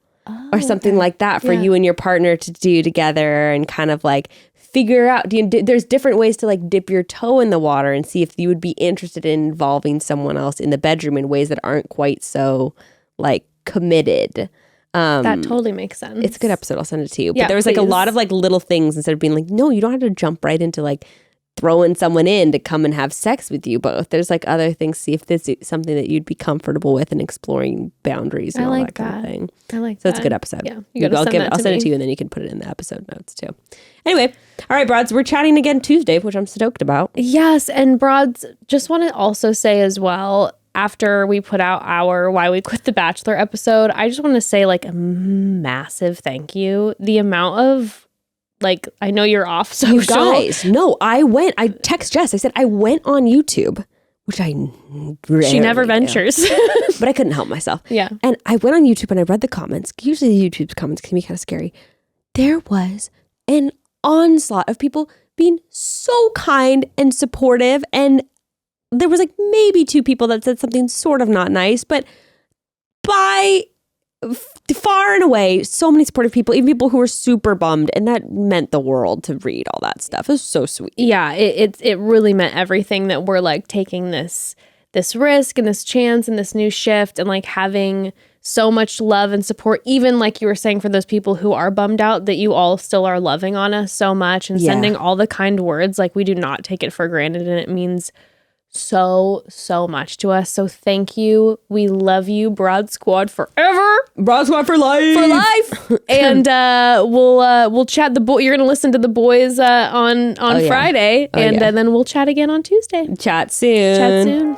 or something like that for you and your partner to do together, and kind of like figure out, there's different ways to like dip your toe in the water and see if you would be interested in involving someone else in the bedroom in ways that aren't quite so like committed. That totally makes sense. It's a good episode. I'll send it to you. But there was like a lot of like little things, instead of being like, no, you don't have to jump right into like throwing someone in to come and have sex with you both. There's like other things. See if this is something that you'd be comfortable with, and exploring boundaries and all that kind of thing. I like that. So it's a good episode. Yeah, I'll send it to you, and then you can put it in the episode notes too. Anyway, all right, broads, we're chatting again Tuesday, which I'm stoked about. Yes, and broads, just want to also say as well, after we put out our Why We Quit the Bachelor episode, I just want to say like a massive thank you. The amount of like, I know you're off social. You guys, no, I text Jess. I said, I went on YouTube, which I she never ventures. But I couldn't help myself. Yeah. And I went on YouTube and I read the comments. Usually YouTube's comments can be kind of scary. There was an onslaught of people being so kind and supportive. And there was like maybe 2 people that said something sort of not nice, but by far and away, so many supportive people, even people who were super bummed, and that meant the world to read all that stuff. It was so sweet. Yeah, it really meant everything, that we're like taking this risk and this chance and this new shift, and like having so much love and support, even like you were saying, for those people who are bummed out, that you all still are loving on us so much and sending all the kind words. Like, we do not take it for granted, and it means so much to us. So thank you. We love you, Broad Squad forever. Broad Squad for life. For life. And we'll chat you're gonna listen to the boys on Friday, and then we'll chat again on Tuesday. Chat soon.